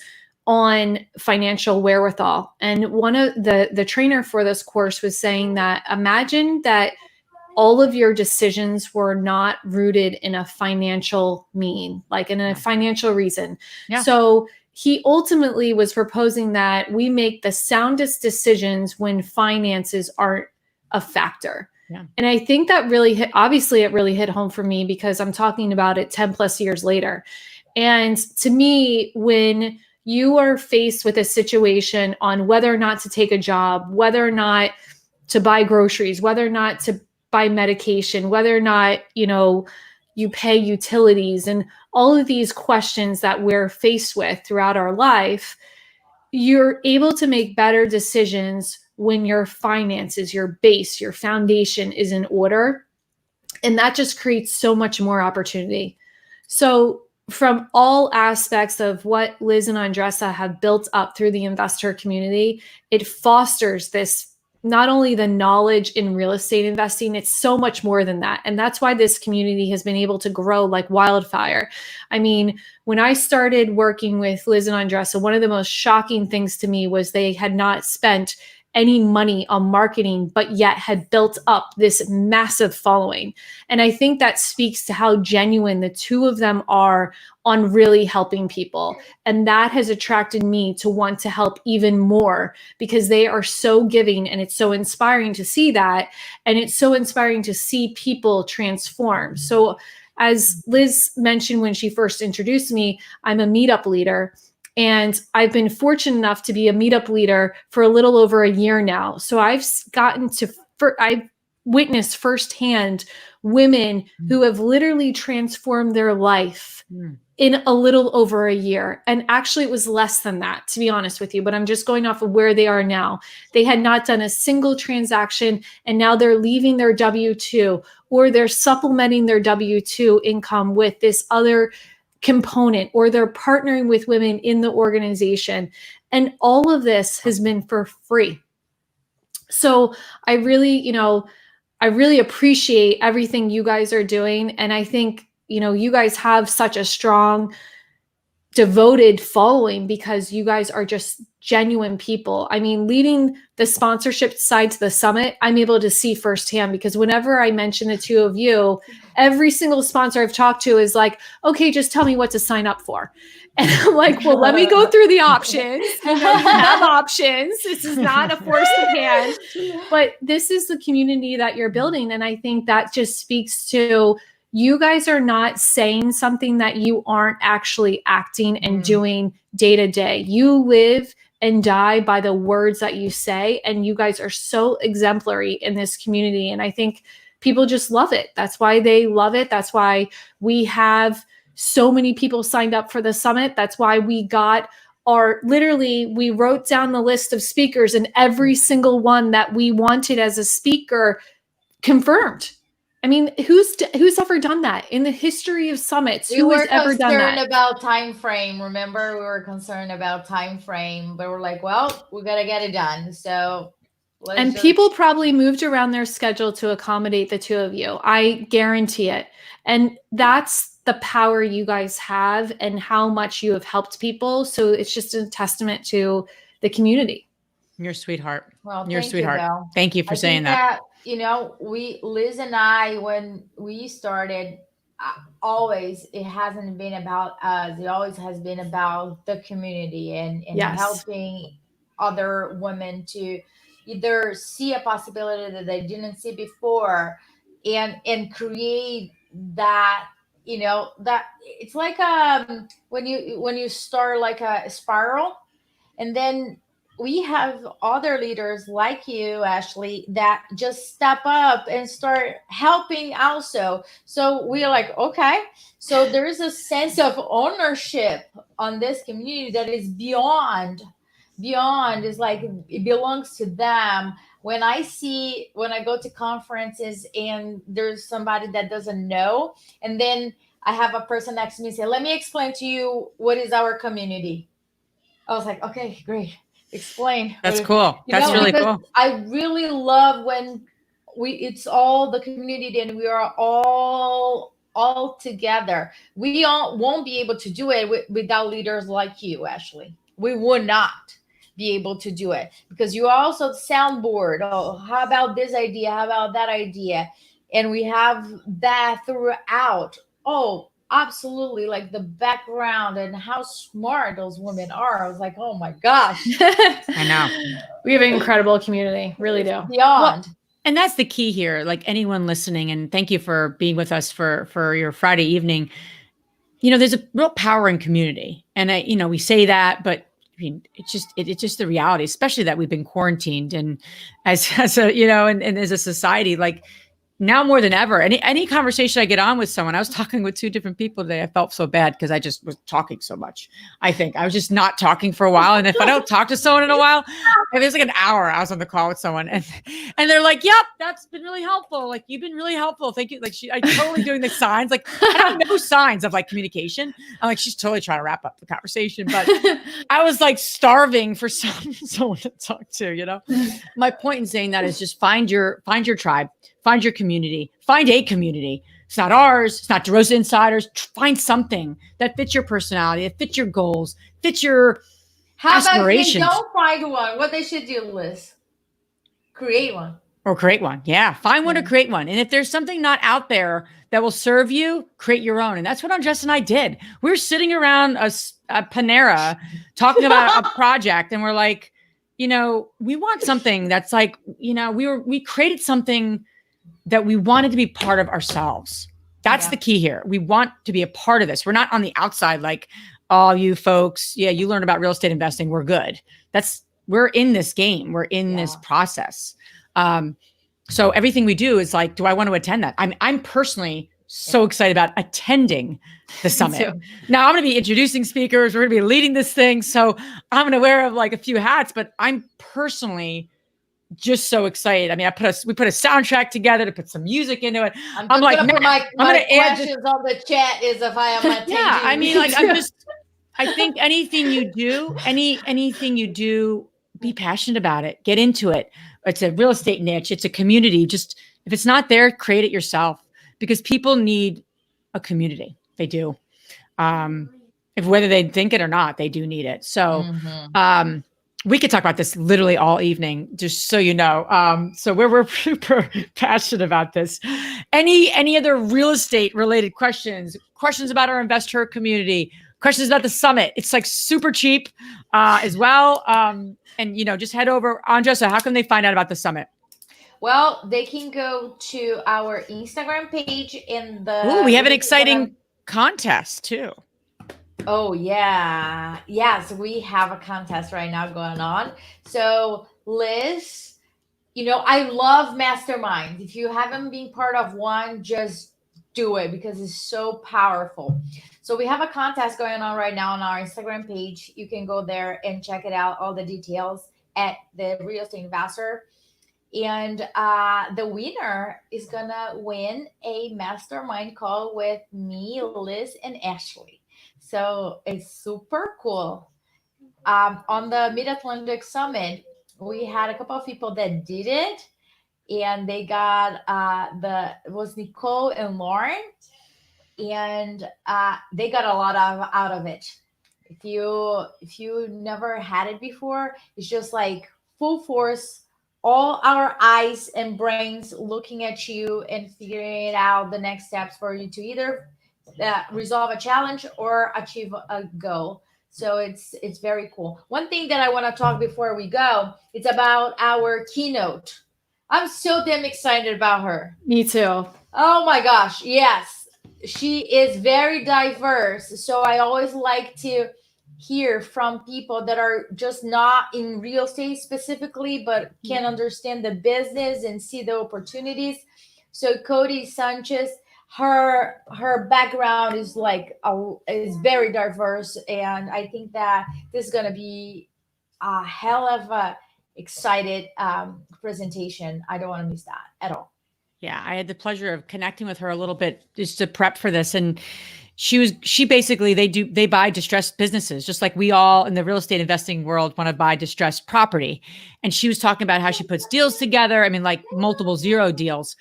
on financial wherewithal. And one of the trainer for this course was saying that imagine that all of your decisions were not rooted in a financial mean, like in a financial reason. Yeah. So he ultimately was proposing that we make the soundest decisions when finances aren't a factor. Yeah. And I think that really it really hit home for me, because I'm talking about it 10 plus years later. And to me, when you are faced with a situation on whether or not to take a job, whether or not to buy groceries, whether or not to buy medication, whether or not, you pay utilities, and all of these questions that we're faced with throughout our life, you're able to make better decisions when your finances, your base, your foundation is in order. And that just creates so much more opportunity. So from all aspects of what Liz and Andressa have built up through the InvestHER community, it fosters this, not only the knowledge in real estate investing, it's so much more than that. And that's why this community has been able to grow like wildfire. I mean, when I started working with Liz and Andressa, one of the most shocking things to me was they had not spent any money on marketing, but yet had built up this massive following. And I think that speaks to how genuine the two of them are on really helping people. And that has attracted me to want to help even more, because they are so giving, and it's so inspiring to see that. And it's so inspiring to see people transform. So as Liz mentioned when she first introduced me, I'm a meetup leader. And I've been fortunate enough to be a meetup leader for a little over a year now. So I've witnessed firsthand women who have literally transformed their life in a little over a year. And actually it was less than that, to be honest with you, but I'm just going off of where they are now. They had not done a single transaction, and now they're leaving their W-2, or they're supplementing their W-2 income with this other component, or they're partnering with women in the organization. And all of this has been for free. So I really appreciate everything you guys are doing. And I think, you guys have such a strong, devoted following, because you guys are just genuine people. I mean, leading the sponsorship side to the summit, I'm able to see firsthand, because whenever I mention the two of you, every single sponsor I've talked to is like, okay, just tell me what to sign up for. And I'm like, well, let me go through the options. You have options. This is not a forced hand, but this is the community that you're building. And I think that just speaks to, you guys are not saying something that you aren't actually acting and doing day to day. You live and die by the words that you say. And you guys are so exemplary in this community. And I think people just love it. That's why they love it. That's why we have so many people signed up for the summit. That's why we wrote down the list of speakers, and every single one that we wanted as a speaker confirmed. I mean, who's ever done that in the history of summits? Who has ever done that? We were concerned about time frame. Remember, we were concerned about time frame, but we're like, well, we got to get it done. So, people probably moved around their schedule to accommodate the two of you. I guarantee it. And that's the power you guys have, and how much you have helped people. So it's just a testament to the community. You're a sweetheart. Well, you're a sweetheart. Thank you for saying that. Liz and I, when we started, always, it hasn't been about us. It always has been about the community and Yes. helping other women to either see a possibility that they didn't see before, and create that, that it's like when you start like a spiral, and then we have other leaders like you, Ashley, that just step up and start helping also. So we're like, okay, so there is a sense of ownership on this community that is beyond. Is like it belongs to them. When I go to conferences and there's somebody that doesn't know, and then I have a person next to me say, let me explain to you what is our community. I was like, okay, great. Explain. That's cool. That's really Because cool. I really love when it's all the community and we are all together. We all won't be able to do it without leaders like you, Ashley. We would not be able to do it because you are also the soundboard. Oh, how about this idea? How about that idea? And we have that throughout. Oh, absolutely, like the background and how smart those women are. I was like, oh my gosh. I know. We have an incredible community, really do. Beyond. Well, and that's the key here. Like anyone listening, and thank you for being with us for your Friday evening. There's a real power in community, and we say that, but I mean, it's just the reality, especially that we've been quarantined, and as a and as a society, like now more than ever, any conversation I get on with someone, I was talking with two different people today. I felt so bad because I just was talking so much. I think I was just not talking for a while. And if I don't talk to someone in a while, it was like an hour I was on the call with someone and they're like, yep, that's been really helpful. Like, you've been really helpful. Thank you. Like I totally doing the signs. Like I don't know signs of like communication. I'm like, she's totally trying to wrap up the conversation, but I was like starving for someone to talk to, My point in saying that is just find your tribe. Find your community, find a community. It's not ours. It's not DeRosa Insiders. Find something that fits your personality, that fits your goals, fits your aspirations. How about if they don't find one? What they should do, Liz? Create one. Or create one. Yeah. Find one or create one. And if there's something not out there that will serve you, create your own. And that's what Andres and I did. We were sitting around a Panera talking about a project. And we're like, we want something that's like, we created something that we wanted to be part of ourselves. That's the key here. We want to be a part of this. We're not on the outside like, oh, you folks, yeah, you learn about real estate investing. We're good. We're in this game. We're in this process. So everything we do is like, do I want to attend that? I'm personally so excited about attending the summit. Now I'm going to be introducing speakers. We're going to be leading this thing. So I'm going to wear like a few hats, but I'm personally just so excited. I mean, we put a soundtrack together to put some music into it. I'm like, put my questions on the chat is if I am attending. Yeah, I mean, like I think anything you do, be passionate about it. Get into it. It's a real estate niche. It's a community. Just if it's not there, create it yourself because people need a community. They do. If whether they think it or not, they do need it. So, we could talk about this literally all evening, just so you know. So we're super passionate about this. Any other real estate related questions about our InvestHER community, questions about the summit? It's like super cheap as well. And just head over. Andressa, how can they find out about the summit? Well, they can go to our Instagram page we have an exciting contest too. Oh, yeah. Yes, we have a contest right now going on. So, Liz, I love masterminds. If you haven't been part of one, just do it because it's so powerful. So we have a contest going on right now on our Instagram page. You can go there and check it out, all the details at the Real Estate Investor. And the winner is going to win a mastermind call with me, Liz, and Ashley. So it's super cool. On the Mid-Atlantic Summit, we had a couple of people that did it, and they got it was Nicole and Lauren, and they got a lot out of it. If you never had it before, it's just like full force all our eyes and brains looking at you and figuring out the next steps for you to either resolve a challenge or achieve a goal. So it's very cool. One thing that I want to talk before we go, it's about our keynote. I'm so damn excited about her. Me too. Oh my gosh, yes. She is very diverse. So I always like to hear from people that are just not in real estate specifically, but can understand the business and see the opportunities. So Cody Sanchez, her background is is very diverse, and I think that this is gonna be a hell of a excited presentation. I don't want to miss that at all. Yeah, I had the pleasure of connecting with her a little bit just to prep for this. And she basically, they buy distressed businesses, just like we all in the real estate investing world want to buy distressed property. And she was talking about how she puts deals together. I mean, like multiple zero deals.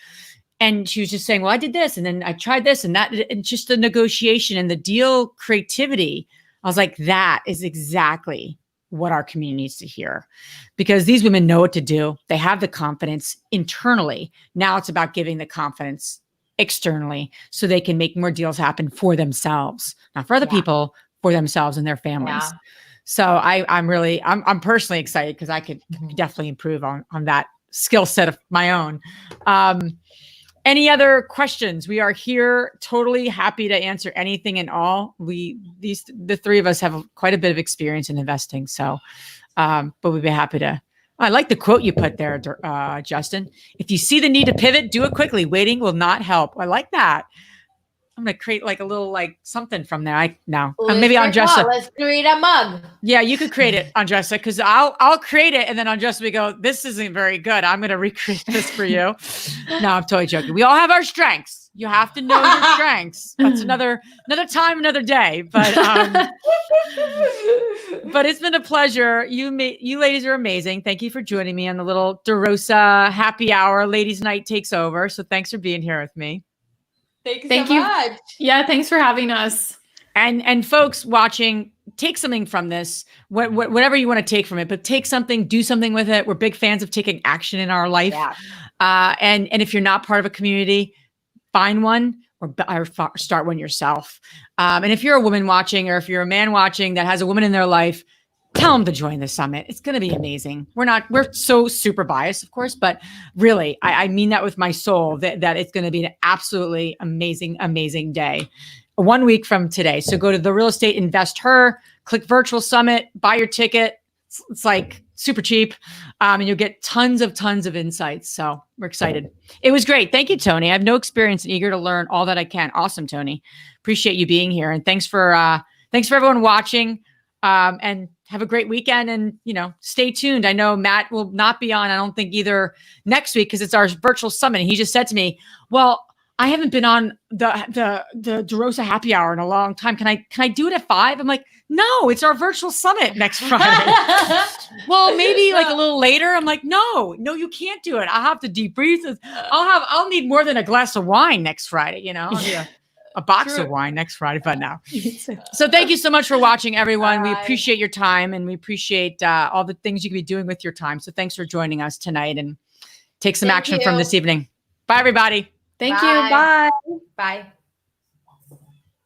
And she was just saying, well, I did this and then I tried this and that, and just the negotiation and the deal creativity. I was like, that is exactly what our community needs to hear, because these women know what to do. They have the confidence internally. Now it's about giving the confidence externally so they can make more deals happen for themselves, not for other people, for themselves and their families. Yeah. So I'm personally excited because I could definitely improve on that skill set of my own. Any other questions? We are here totally happy to answer anything and all. The three of us have quite a bit of experience in investing. So, but we'd be happy to. I like the quote you put there, Justin. If you see the need to pivot, do it quickly. Waiting will not help. I like that. I'm going to create like a little something from there. Maybe Andressa. Let's create a mug. Yeah, you could create it, Andressa, because I'll create it. And then Andressa, we go, this isn't very good. I'm going to recreate this for you. No, I'm totally joking. We all have our strengths. You have to know your strengths. That's another time, another day. But but it's been a pleasure. You ladies are amazing. Thank you for joining me on the little DeRosa happy hour. Ladies' night takes over. So thanks for being here with me. Thank you so much. Yeah, thanks for having us. And folks watching, take something from this, whatever you want to take from it, but take something, do something with it. We're big fans of taking action in our life. Yeah. And if you're not part of a community, find one or start one yourself. And if you're a woman watching, or if you're a man watching that has a woman in their life, tell them to join the summit. It's going to be amazing. We're so super biased, of course, but really, I mean that with my soul, that it's going to be an absolutely amazing, amazing day. 1 week from today. So go to the Real Estate InvestHER, click virtual summit, buy your ticket. It's like super cheap. And you'll get tons of insights. So we're excited. It was great. Thank you, Tony. I have no experience and eager to learn all that I can. Awesome, Tony. Appreciate you being here. And thanks for everyone watching. And have a great weekend, and stay tuned. I know Matt will not be on, I don't think, either next week because it's our virtual summit. And he just said to me, well, I haven't been on the DeRosa happy hour in a long time. Can I do it at 5? I'm like, no, it's our virtual summit next Friday. Well, maybe like a little later. I'm like, no, you can't do it. I'll have to debrief. I'll need more than a glass of wine next Friday, I'll need a box of wine next Friday, but now. So thank you so much for watching, everyone. We appreciate your time, and we appreciate all the things you can be doing with your time. So thanks for joining us tonight, and take some action from this evening. Bye, everybody. Thank you. Bye. Bye.